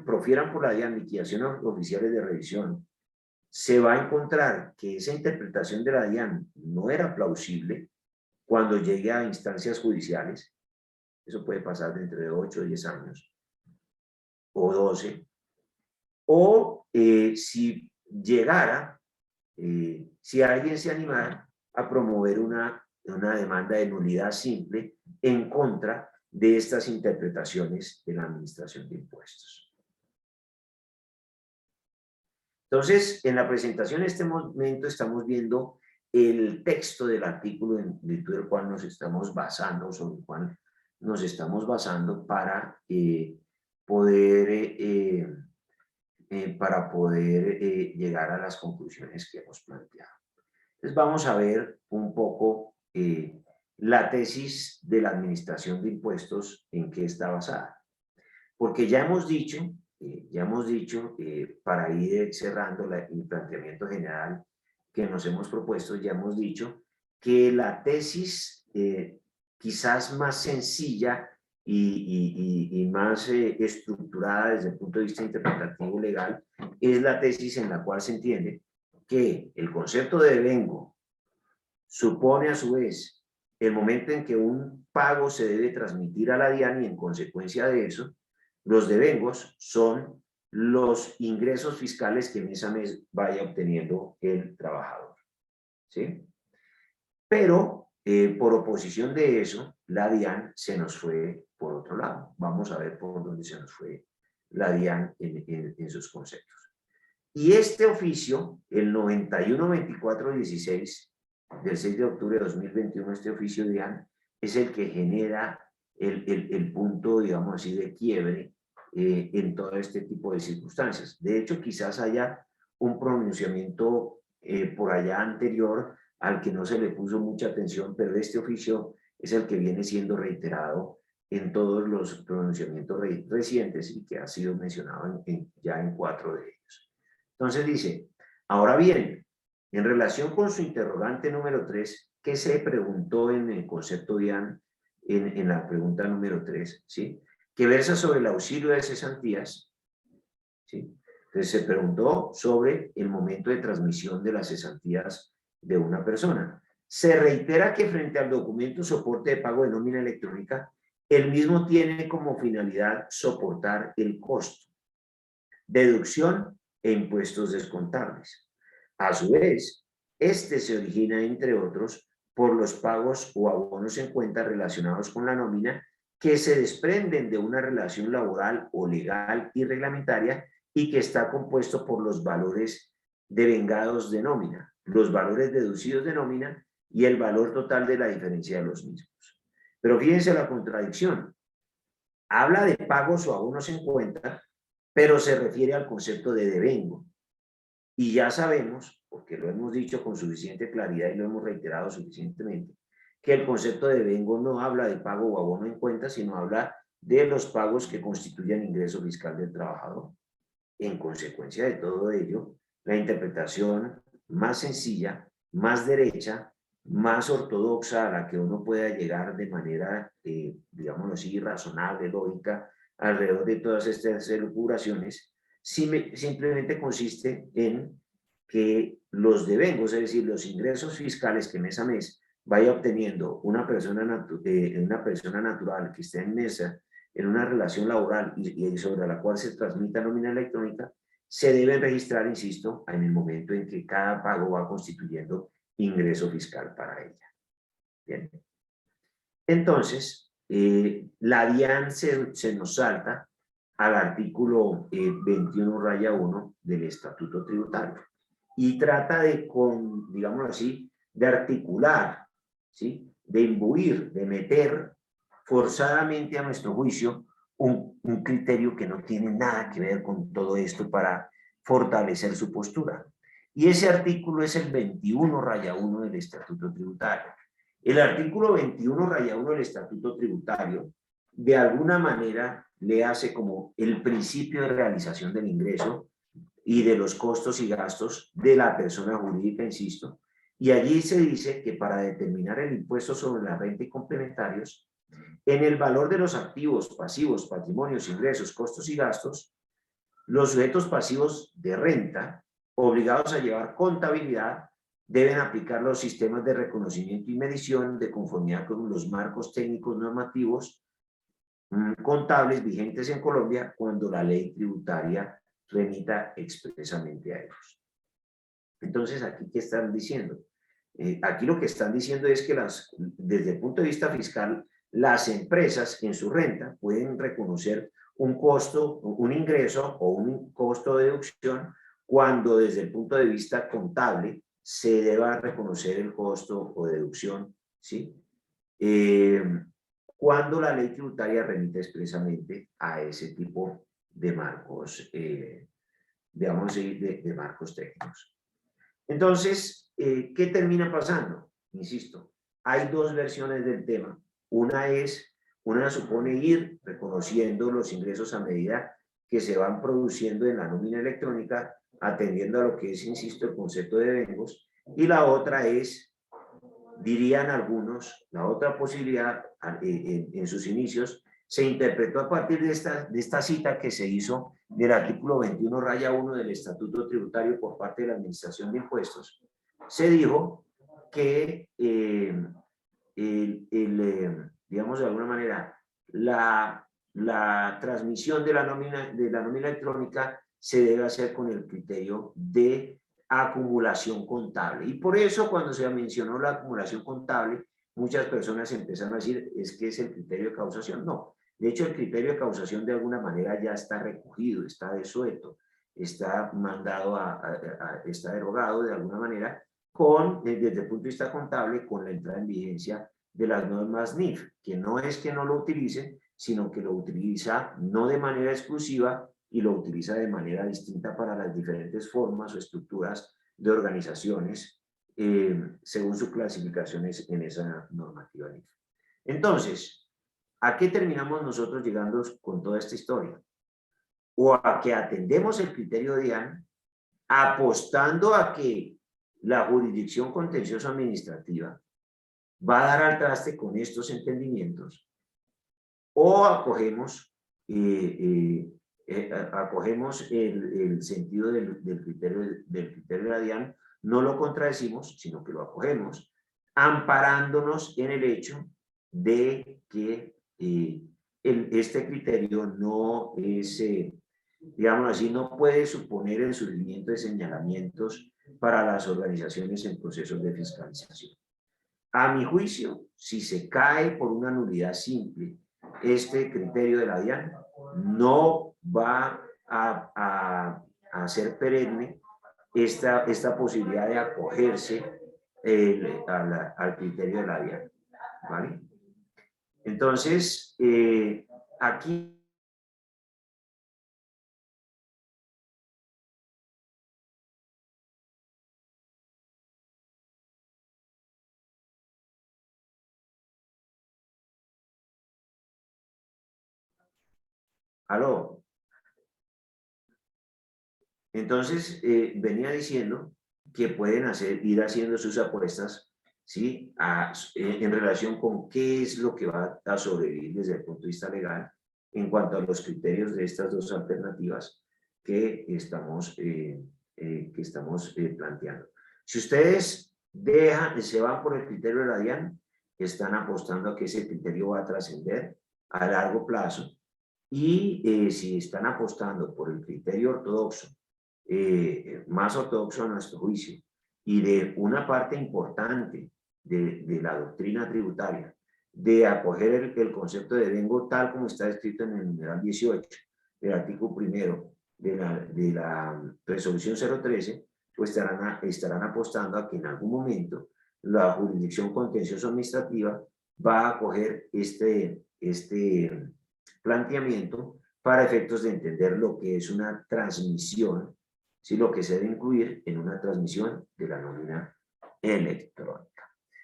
profieran por la DIAN liquidaciones oficiales de revisión, se va a encontrar que esa interpretación de la DIAN no era plausible cuando llegue a instancias judiciales. Eso puede pasar dentro de 8 o 10 años, o 12. O si llegara, si alguien se animara a promover una demanda de nulidad simple en contra de estas interpretaciones de la Administración de Impuestos. Entonces, en la presentación en este momento estamos viendo el texto del artículo en virtud del cual nos estamos basando, sobre el cual nos estamos basando para poder llegar a las conclusiones que hemos planteado. Entonces vamos a ver un poco la tesis de la Administración de Impuestos en qué está basada. Porque ya hemos dicho, para ir cerrando el planteamiento general que nos hemos propuesto, ya hemos dicho que la tesis quizás más sencilla y más estructurada desde el punto de vista interpretativo legal es la tesis en la cual se entiende que el concepto de devengo supone a su vez el momento en que un pago se debe transmitir a la DIAN y en consecuencia de eso, los devengos son los ingresos fiscales que mes a mes vaya obteniendo el trabajador. ¿Sí? Pero por oposición de eso, la DIAN se nos fue por otro lado. Vamos a ver por dónde se nos fue la DIAN en sus conceptos. Y este oficio, el 91-24-16, del 6 de octubre de 2021, este oficio DIAN, es el que genera el punto, digamos así, de quiebre en todo este tipo de circunstancias. De hecho, quizás haya un pronunciamiento por allá anterior al que no se le puso mucha atención, pero este oficio es el que viene siendo reiterado en todos los pronunciamientos recientes y que ha sido mencionado ya en 4 de ellos. Entonces dice, ahora bien, en relación con su interrogante número 3, ¿qué se preguntó en el concepto DIAN en la pregunta número 3? ¿Sí? Que versa sobre el auxilio de cesantías. ¿Sí? Entonces se preguntó sobre el momento de transmisión de las cesantías de una persona. Se reitera que frente al documento soporte de pago de nómina electrónica, el mismo tiene como finalidad soportar el costo, deducción e impuestos descontables. A su vez, este se origina, entre otros, por los pagos o abonos en cuenta relacionados con la nómina que se desprenden de una relación laboral o legal y reglamentaria y que está compuesto por los valores devengados de nómina, los valores deducidos de nómina y el valor total de la diferencia de los mismos. Pero fíjense la contradicción. Habla de pagos o abonos en cuenta, pero se refiere al concepto de devengo. Y ya sabemos, porque lo hemos dicho con suficiente claridad y lo hemos reiterado suficientemente, que el concepto de devengo no habla de pago o abono en cuenta, sino habla de los pagos que constituyen ingreso fiscal del trabajador. En consecuencia de todo ello, la interpretación más sencilla, más derecha, más ortodoxa a la que uno pueda llegar de manera, digámoslo así, razonable, lógica, alrededor de todas estas elucubraciones, simplemente consiste en que los devengos, es decir, los ingresos fiscales que mes a mes vaya obteniendo una persona natural que esté en mesa en una relación laboral y sobre la cual se transmita nómina electrónica, se deben registrar, insisto, en el momento en que cada pago va constituyendo ingreso fiscal para ella. Bien. Entonces, la DIAN se nos salta al artículo 21-1 del Estatuto Tributario y trata de, digámoslo así, de articular, ¿sí? De imbuir, de meter forzadamente a nuestro juicio un criterio que no tiene nada que ver con todo esto para fortalecer su postura. Y ese artículo es el 21-1 del Estatuto Tributario. El artículo 21-1 del Estatuto Tributario, de alguna manera, le hace como el principio de realización del ingreso y de los costos y gastos de la persona jurídica, insisto, y allí se dice que para determinar el impuesto sobre la renta y complementarios, en el valor de los activos, pasivos, patrimonios, ingresos, costos y gastos, los sujetos pasivos de renta, obligados a llevar contabilidad, deben aplicar los sistemas de reconocimiento y medición de conformidad con los marcos técnicos normativos contables vigentes en Colombia cuando la ley tributaria remita expresamente a ellos. Entonces, ¿aquí qué están diciendo? Aquí lo que están diciendo es que desde el punto de vista fiscal, las empresas en su renta pueden reconocer un costo, un ingreso o un costo de deducción cuando desde el punto de vista contable se deba reconocer el costo o deducción, ¿sí? Cuando la ley tributaria remite expresamente a ese tipo de marcos, digamos, de marcos técnicos. Entonces, ¿qué termina pasando? Insisto, hay dos versiones del tema. Una es Una supone ir reconociendo los ingresos a medida que se van produciendo en la nómina electrónica, atendiendo a lo que es, insisto, el concepto de vengos, y la otra es, dirían algunos, la otra posibilidad en sus inicios, se interpretó a partir de esta cita que se hizo del artículo 21-1 del Estatuto Tributario por parte de la Administración de Impuestos. Se dijo que, digamos de alguna manera, la transmisión de la nómina electrónica se debe hacer con el criterio de acumulación contable. Y por eso cuando se mencionó la acumulación contable, muchas personas empezaron a decir, es que es el criterio de causación. No, de hecho el criterio de causación de alguna manera ya está recogido, está desueto, está mandado está derogado de alguna manera desde el punto de vista contable con la entrada en vigencia de las normas NIF, que no es que no lo utilicen, sino que lo utiliza no de manera exclusiva y lo utiliza de manera distinta para las diferentes formas o estructuras de organizaciones según sus clasificaciones en esa normativa NIF. Entonces, ¿a qué terminamos nosotros llegando con toda esta historia? O a que atendemos el criterio de DIAN apostando a que la jurisdicción contencioso administrativa va a dar al traste con estos entendimientos, o acogemos el sentido del criterio de la DIAN, no lo contradecimos, sino que lo acogemos, amparándonos en el hecho de que este criterio no es, digamos así, no puede suponer el surgimiento de señalamientos para las organizaciones en procesos de fiscalización. A mi juicio, si se cae por una nulidad simple este criterio de la DIAN, no va a ser perenne esta posibilidad de acogerse al criterio de la DIAN, ¿vale? Entonces, aquí ¿aló? Entonces, venía diciendo que pueden ir haciendo sus apuestas, ¿sí? En relación con qué es lo que va a sobrevivir desde el punto de vista legal en cuanto a los criterios de estas dos alternativas que estamos planteando. Si ustedes se van por el criterio de la DIAN, están apostando a que ese criterio va a trascender a largo plazo, y si están apostando por el criterio ortodoxo, más ortodoxo a nuestro juicio, y de una parte importante de la doctrina tributaria, de acoger el concepto de vengo tal como está escrito en el numeral 18 del artículo primero de la resolución 013, pues estarán apostando a que en algún momento la jurisdicción contencioso administrativa va a acoger este planteamiento para efectos de entender lo que es una transmisión, ¿sí? Lo que se debe incluir en una transmisión de la nómina electrónica.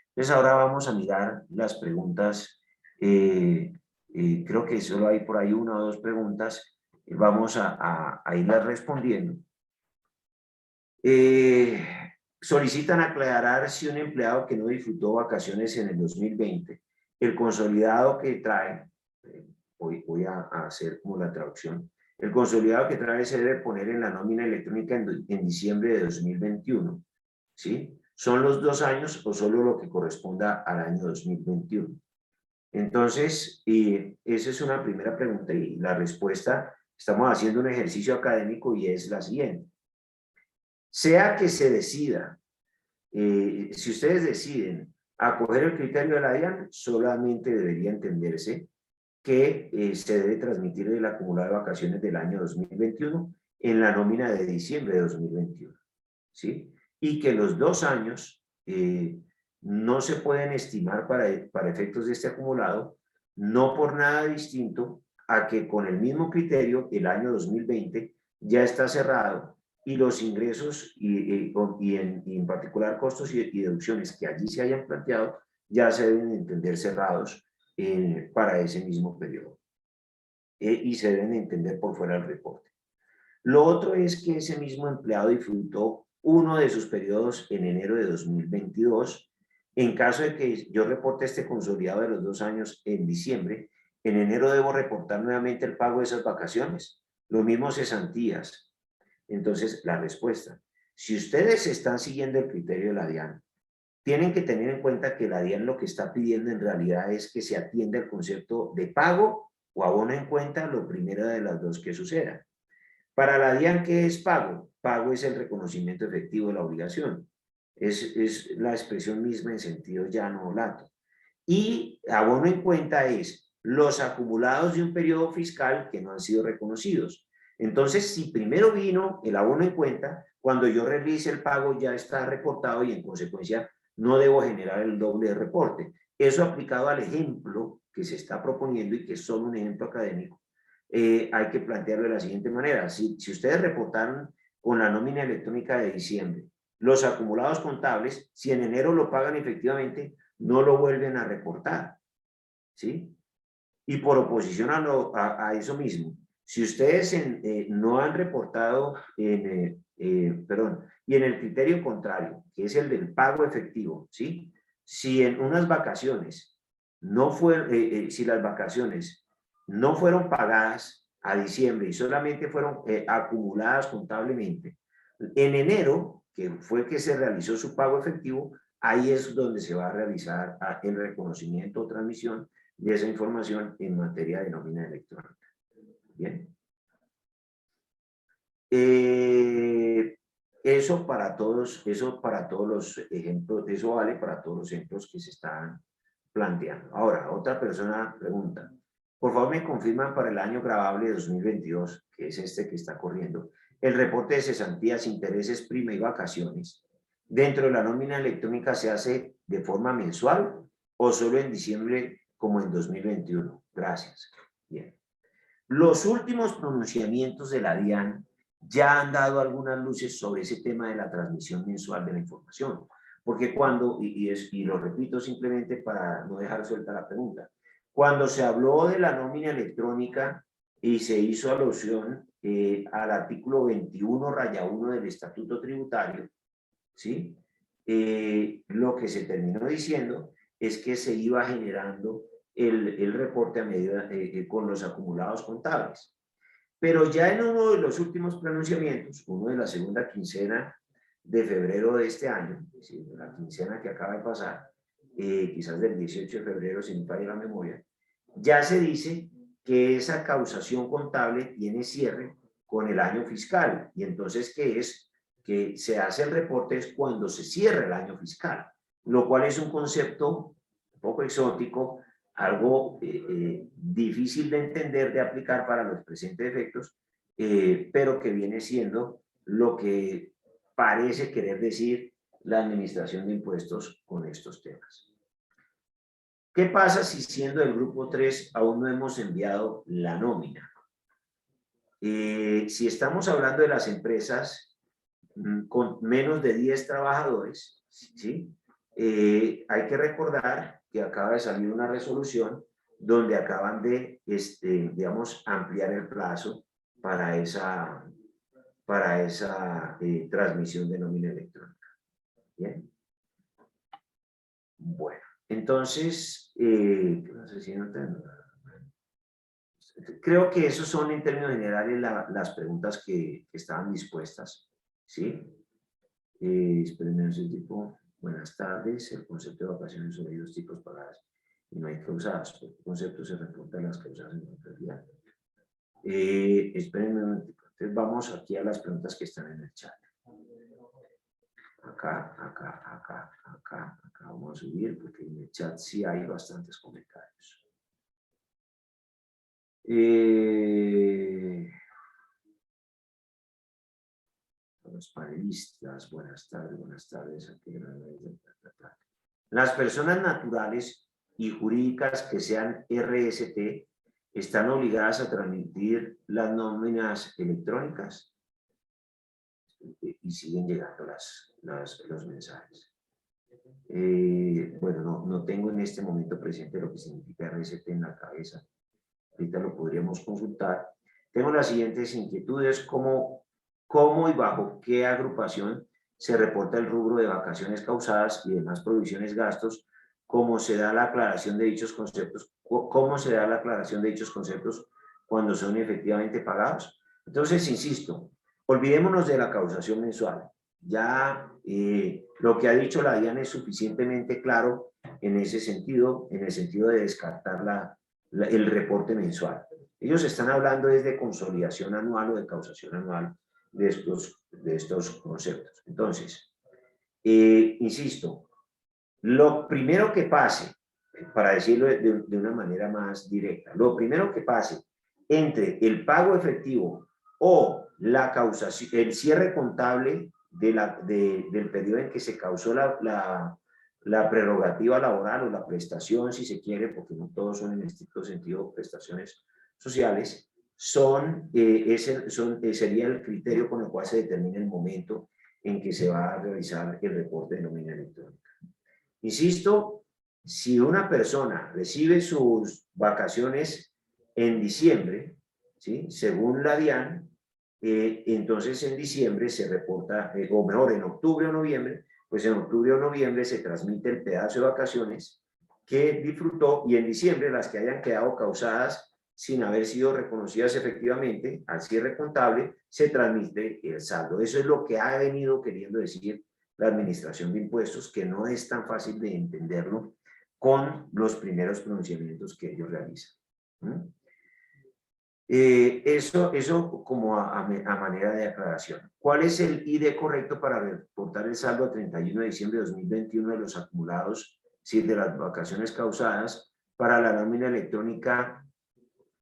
Entonces ahora vamos a mirar las preguntas. Creo que solo hay por ahí una o dos preguntas. Vamos a irlas respondiendo. Solicitan aclarar si un empleado que no disfrutó vacaciones en el 2020, el consolidado que trae, voy a hacer como la traducción, el consolidado que trae se debe poner en la nómina electrónica en diciembre de 2021, ¿sí? ¿Son los 2 años o solo lo que corresponda al año 2021? Entonces, esa es una primera pregunta, y la respuesta, estamos haciendo un ejercicio académico y es la siguiente. Sea que se decida, si ustedes deciden acoger el criterio de la DIAN, solamente debería entenderse que se debe transmitir el acumulado de vacaciones del año 2021 en la nómina de diciembre de 2021, ¿sí? Y que los 2 años no se pueden estimar para efectos de este acumulado, no por nada distinto a que con el mismo criterio el año 2020 ya está cerrado, y los ingresos y en particular costos y deducciones que allí se hayan planteado ya se deben entender cerrados para ese mismo periodo. Y se deben entender por fuera del reporte. Lo otro es que ese mismo empleado disfrutó uno de sus periodos en enero de 2022. En caso de que yo reporte este consolidado de los 2 años en diciembre, en enero debo reportar nuevamente el pago de esas vacaciones. Lo mismo cesantías. Entonces, la respuesta. Si ustedes están siguiendo el criterio de la DIAN, tienen que tener en cuenta que la DIAN lo que está pidiendo en realidad es que se atienda el concepto de pago o abono en cuenta, lo primero de las dos que suceda. Para la DIAN, ¿qué es pago? Pago es el reconocimiento efectivo de la obligación. Es la expresión misma en sentido llano o lato. Y abono en cuenta es los acumulados de un periodo fiscal que no han sido reconocidos. Entonces, si primero vino el abono en cuenta, cuando yo realice el pago ya está reportado y en consecuencia no debo generar el doble de reporte. Eso aplicado al ejemplo que se está proponiendo y que es solo un ejemplo académico, hay que plantearlo de la siguiente manera. Si ustedes reportaron con la nómina electrónica de diciembre los acumulados contables, si en enero lo pagan efectivamente, no lo vuelven a reportar, ¿sí? Y por oposición a eso mismo, si ustedes no han reportado, perdón, y en el criterio contrario, que es el del pago efectivo, ¿sí? Si en unas vacaciones no fue, si las vacaciones no fueron pagadas a diciembre y solamente fueron acumuladas contablemente, en enero, que fue que se realizó su pago efectivo, ahí es donde se va a realizar el reconocimiento o transmisión de esa información en materia de nómina electrónica. Bien. Eso para todos los ejemplos, eso vale para todos los ejemplos que se están planteando. Ahora, otra persona pregunta, por favor me confirman para el año grabable de 2022, que es este que está corriendo, el reporte de cesantías, intereses, prima y vacaciones dentro de la nómina electrónica se hace de forma mensual o solo en diciembre como en 2021. Gracias. Bien. Los últimos pronunciamientos de la DIAN ya han dado algunas luces sobre ese tema de la transmisión mensual de la información. Porque cuando, y lo repito simplemente para no dejar suelta la pregunta, cuando se habló de la nómina electrónica y se hizo alusión al artículo 21-1 del Estatuto Tributario, ¿sí? Lo que se terminó diciendo es que se iba generando el reporte a medida con los acumulados contables. Pero ya en uno de los últimos pronunciamientos, uno de la segunda quincena de febrero de este año, es decir, la quincena que acaba de pasar, quizás del 18 de febrero, si me falla la memoria, ya se dice que esa causación contable tiene cierre con el año fiscal. Y entonces, ¿qué es? Que se hace el reporte es cuando se cierra el año fiscal, lo cual es un concepto un poco exótico, algo difícil de entender, de aplicar para los presentes efectos, pero que viene siendo lo que parece querer decir la administración de impuestos con estos temas. ¿Qué pasa si siendo el grupo 3 aún no hemos enviado la nómina? Si estamos hablando de las empresas con menos de 10 trabajadores, ¿sí? Hay que recordar que acaba de salir una resolución donde acaban de, digamos, ampliar el plazo para esa transmisión de nómina electrónica. ¿Bien? Bueno, entonces, no sé si creo que esos son en términos generales las preguntas que estaban dispuestas, ¿sí? Espérenme ese tipo. Buenas tardes. El concepto de vacaciones sobre dos tipos pagadas y no hay causadas. ¿Por qué concepto se reporta las causadas en la realidad? Espérenme un momento. Entonces vamos aquí a las preguntas que están en el chat. Acá. Vamos a subir porque en el chat sí hay bastantes comentarios. Los panelistas, buenas tardes. Las personas naturales y jurídicas que sean RST están obligadas a transmitir las nóminas electrónicas y siguen llegando los mensajes. Bueno, no tengo en este momento presente lo que significa RCT en la cabeza. Ahorita lo podríamos consultar. Tengo las siguientes inquietudes: cómo y bajo qué agrupación se reporta el rubro de vacaciones causadas y demás provisiones gastos, cómo se da la aclaración de dichos conceptos, cómo se da la aclaración de dichos conceptos cuando son efectivamente pagados. Entonces, insisto, olvidémonos de la causación mensual. Ya lo que ha dicho la DIAN es suficientemente claro en ese sentido, en el sentido de descartar el reporte mensual. Ellos están hablando de consolidación anual o de causación anual de estos conceptos. Entonces, insisto, lo primero que pase, para decirlo de una manera más directa, lo primero que pase entre el pago efectivo o la causación, el cierre contable del periodo en que se causó la prerrogativa laboral o la prestación, si se quiere, porque no todos son en estricto sentido prestaciones sociales, sería el criterio con el cual se determina el momento en que se va a realizar el reporte de nómina electrónica. Insisto, si una persona recibe sus vacaciones en diciembre, ¿sí?, según la DIAN, entonces en diciembre se reporta, o mejor, en octubre o noviembre, pues en octubre o noviembre se transmite el pedazo de vacaciones que disfrutó, y en diciembre las que hayan quedado causadas sin haber sido reconocidas efectivamente al cierre contable, se transmite el saldo. Eso es lo que ha venido queriendo decir la administración de impuestos, que no es tan fácil de entenderlo con los primeros pronunciamientos que ellos realizan. Eso como a manera de aclaración. ¿Cuál es el ID correcto para reportar el saldo a 31 de diciembre de 2021 de los acumulados, sí, de las vacaciones causadas para la nómina electrónica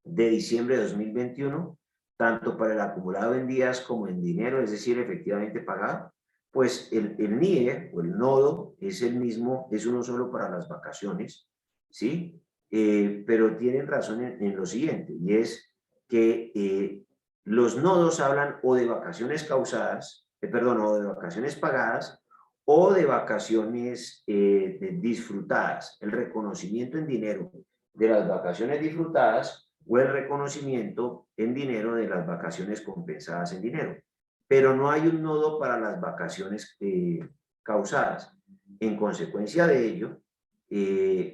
de diciembre de 2021, tanto para el acumulado en días como en dinero, es decir, efectivamente pagado? Pues el NIE o el nodo es el mismo, es uno solo para las vacaciones, ¿sí? Pero tienen razón en lo siguiente, y es que los nodos hablan o de vacaciones causadas, o de vacaciones pagadas, o de vacaciones disfrutadas, el reconocimiento en dinero de las vacaciones disfrutadas o el reconocimiento en dinero de las vacaciones compensadas en dinero. Pero no hay un nodo para las vacaciones causadas. En consecuencia de ello,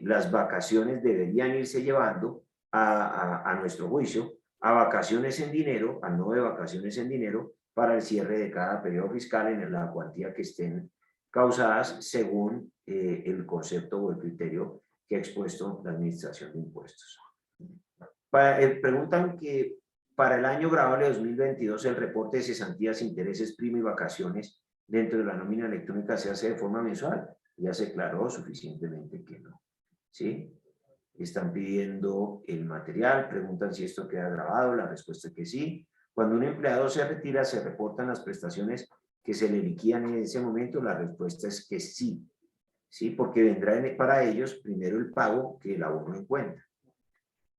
las vacaciones deberían irse llevando a nuestro juicio a vacaciones en dinero, a no de vacaciones en dinero, para el cierre de cada periodo fiscal en la cuantía que estén causadas según el concepto o el criterio que ha expuesto la Administración de Impuestos. Preguntan que para el año grabable 2022 el reporte de cesantías, intereses, prima y vacaciones dentro de la nómina electrónica se hace de forma mensual. Ya se aclaró suficientemente que no, ¿sí? Están pidiendo el material, preguntan si esto queda grabado, la respuesta es que sí. Cuando un empleado se retira, se reportan las prestaciones que se le liquidan en ese momento, la respuesta es que sí, ¿sí? Porque vendrá para ellos primero el pago que el abono en cuenta.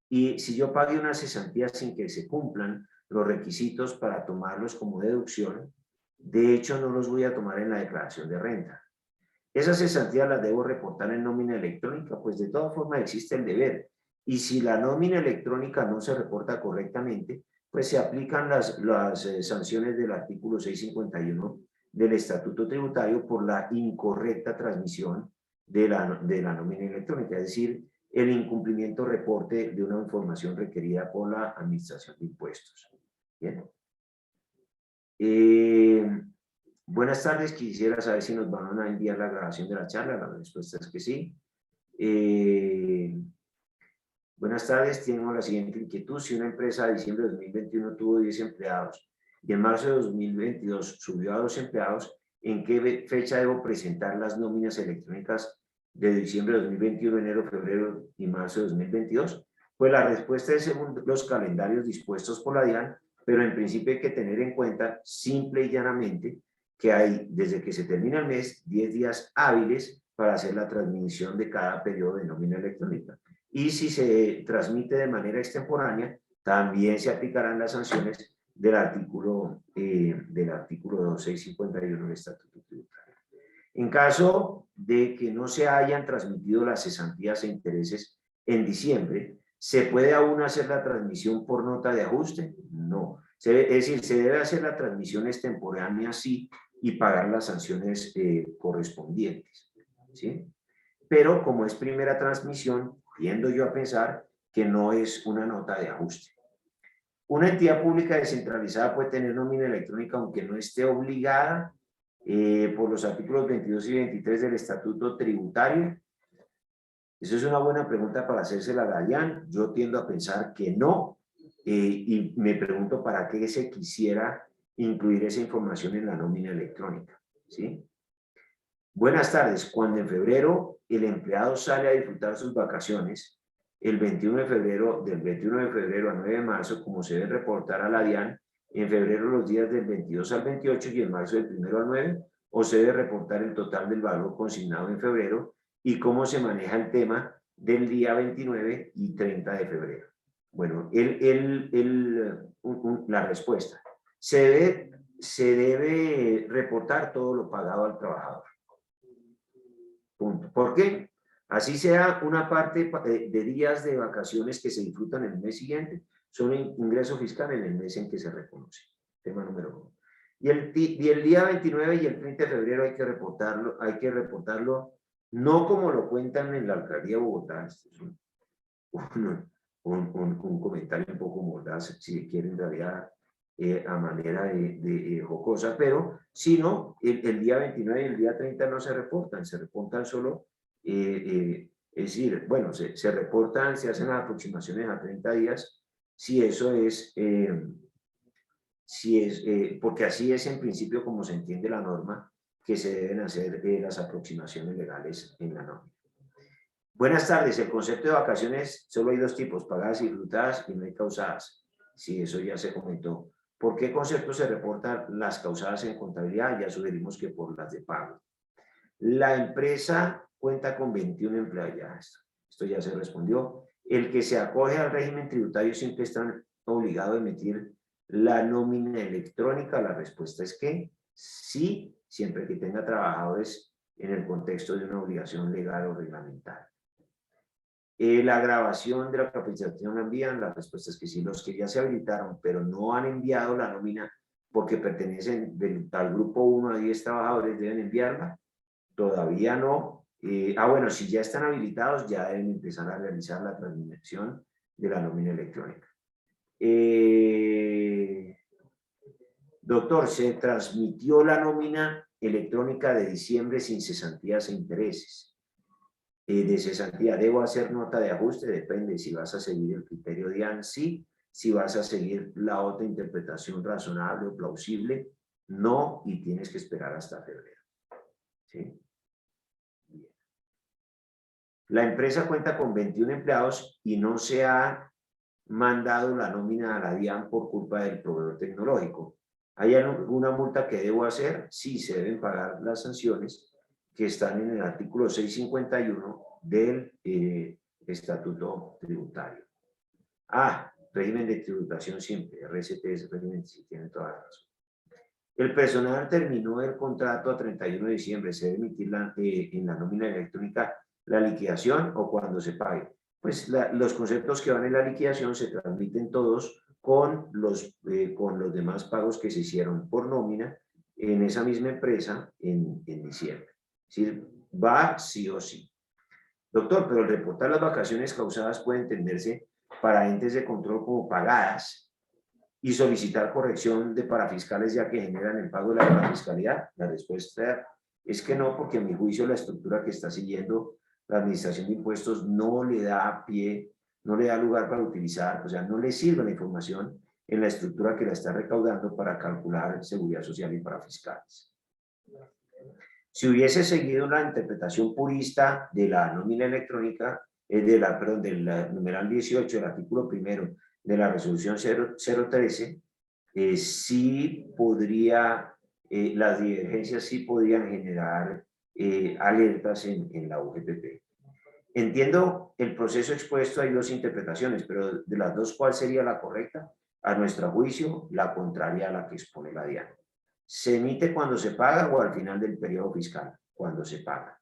Y si yo pagué una cesantía sin que se cumplan los requisitos para tomarlos como deducción, de hecho no los voy a tomar en la declaración de renta. Esas cesantías las debo reportar en nómina electrónica, pues de todas formas existe el deber. Y si la nómina electrónica no se reporta correctamente, pues se aplican las sanciones del artículo 651 del Estatuto Tributario por la incorrecta transmisión de la nómina electrónica, es decir, el incumplimiento reporte de una información requerida por la Administración de Impuestos. Bien. Buenas tardes, quisiera saber si nos van a enviar la grabación de la charla. La respuesta es que sí. Buenas tardes, tenemos la siguiente inquietud. Si una empresa de diciembre de 2021 tuvo 10 empleados y en marzo de 2022 subió a 2 empleados, ¿en qué fecha debo presentar las nóminas electrónicas de diciembre de 2021, enero, febrero y marzo de 2022? Pues la respuesta es según los calendarios dispuestos por la DIAN, pero en principio hay que tener en cuenta simple y llanamente que hay, desde que se termina el mes, 10 días hábiles para hacer la transmisión de cada periodo de nómina electrónica. Y si se transmite de manera extemporánea, también se aplicarán las sanciones del artículo 2651 del Estatuto Tributario. En caso de que no se hayan transmitido las cesantías e intereses en diciembre, ¿se puede aún hacer la transmisión por nota de ajuste? No. Es decir, se debe hacer la transmisión extemporánea, sí, y pagar las sanciones correspondientes, ¿sí? Pero como es primera transmisión, tiendo yo a pensar que no es una nota de ajuste. Una entidad pública descentralizada puede tener nómina electrónica aunque no esté obligada por los artículos 22 y 23 del Estatuto Tributario. Eso es una buena pregunta para hacérsela a DIAN. Yo tiendo a pensar que no, y me pregunto para qué se quisiera incluir esa información en la nómina electrónica, ¿sí? Buenas tardes. Cuando en febrero el empleado sale a disfrutar sus vacaciones, el 21 de febrero, del 21 de febrero al 9 de marzo, como se debe reportar a la DIAN, en febrero los días del 22 al 28 y en marzo del 1 al 9, o se debe reportar el total del valor consignado en febrero y cómo se maneja el tema del día 29 y 30 de febrero. Bueno, la respuesta. Se debe reportar todo lo pagado al trabajador. Punto. ¿Por qué? Así sea una parte de días de vacaciones que se disfrutan en el mes siguiente, son ingreso fiscal en el mes en que se reconoce. Tema número 1. Y el día 29 y el 30 de febrero hay que reportarlo no como lo cuentan en la alcaldía de Bogotá. Esto es un comentario un poco mordaz, si quieren, en realidad, a manera de jocosa, pero sino el día 29 y el día 30 no se reportan solo, es decir, bueno, se reportan, se hacen las aproximaciones a 30 días, si eso es, porque así es en principio como se entiende la norma, que se deben hacer las aproximaciones legales en la norma. Buenas tardes, el concepto de vacaciones solo hay dos tipos, pagadas y disfrutadas y no hay causadas. Sí, eso ya se comentó. ¿Por qué concepto se reportan las causadas en contabilidad? Ya sugerimos que por las de pago. La empresa cuenta con 21 empleados. Ya esto ya se respondió. El que se acoge al régimen tributario siempre está obligado a emitir la nómina electrónica. La respuesta es que sí, siempre que tenga trabajadores en el contexto de una obligación legal o reglamentaria. La grabación de la capacitación la envían, la respuesta es que sí, los que ya se habilitaron, pero no han enviado la nómina porque pertenecen al grupo 1 a 10 trabajadores, deben enviarla. Todavía no. Bueno, si ya están habilitados, ya deben empezar a realizar la transmisión de la nómina electrónica. Doctor, se transmitió la nómina electrónica de diciembre sin cesantías e intereses. De cesantía, ¿debo hacer nota de ajuste? Depende si vas a seguir el criterio de ANSI, si vas a seguir la otra interpretación razonable o plausible, no, y tienes que esperar hasta febrero. ¿Sí? Bien. La empresa cuenta con 21 empleados y no se ha mandado la nómina a la DIAN por culpa del proveedor tecnológico. ¿Hay alguna multa que debo hacer? Sí, se deben pagar las sanciones que están en el artículo 651 del Estatuto Tributario. Régimen de tributación simple, RCT es régimen, si tiene toda la razón. El personal terminó el contrato a 31 de diciembre, ¿se debe emitir en la nómina electrónica la liquidación o cuando se pague? Pues los conceptos que van en la liquidación se transmiten todos con los demás pagos que se hicieron por nómina en esa misma empresa en diciembre. Es decir, va sí o sí. Doctor, pero el reportar las vacaciones causadas puede entenderse para entes de control como pagadas y solicitar corrección de parafiscales ya que generan el pago de la parafiscalidad. La respuesta es que no, porque a mi juicio la estructura que está siguiendo la administración de impuestos no le da pie, no le da lugar para utilizar, o sea, no le sirve la información en la estructura que la está recaudando para calcular seguridad social y parafiscales. Si hubiese seguido la interpretación purista de la nómina electrónica, del numeral 18 del artículo primero de la resolución 013, sí podría, las divergencias sí podrían generar alertas en la UGPP. Entiendo el proceso expuesto, hay dos interpretaciones, pero de las dos, ¿cuál sería la correcta? A nuestro juicio, la contraria a la que expone la DIAN. ¿Se emite cuando se paga o al final del periodo fiscal? cuando se paga.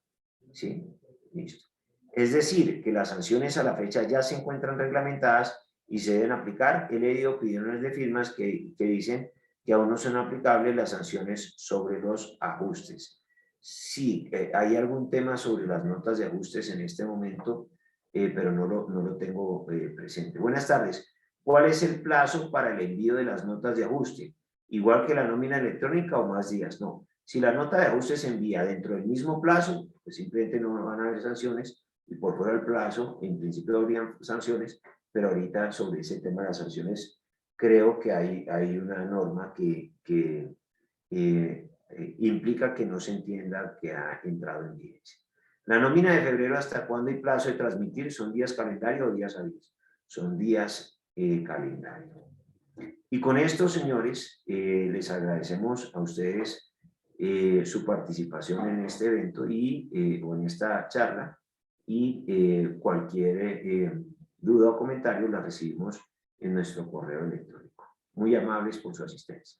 ¿Sí? Listo. Es decir, que las sanciones a la fecha ya se encuentran reglamentadas y se deben aplicar. He leído opiniones de firmas que dicen que aún no son aplicables las sanciones sobre los ajustes. Sí, hay algún tema sobre las notas de ajustes en este momento, pero no lo tengo presente. Buenas tardes. ¿Cuál es el plazo para el envío de las notas de ajuste? ¿Igual que la nómina electrónica o más días? No. Si la nota de ajuste se envía dentro del mismo plazo, pues simplemente no van a haber sanciones, y por fuera del plazo, en principio habrían sanciones, pero ahorita sobre ese tema de las sanciones, creo que hay una norma que implica que no se entienda que ha entrado en vigencia. La nómina de febrero, ¿hasta cuándo hay plazo de transmitir? ¿Son días calendario o días hábiles? Son días calendario. Y con esto, señores, les agradecemos a ustedes su participación en este evento o en esta charla, y cualquier duda o comentario la recibimos en nuestro correo electrónico. Muy amables por su asistencia.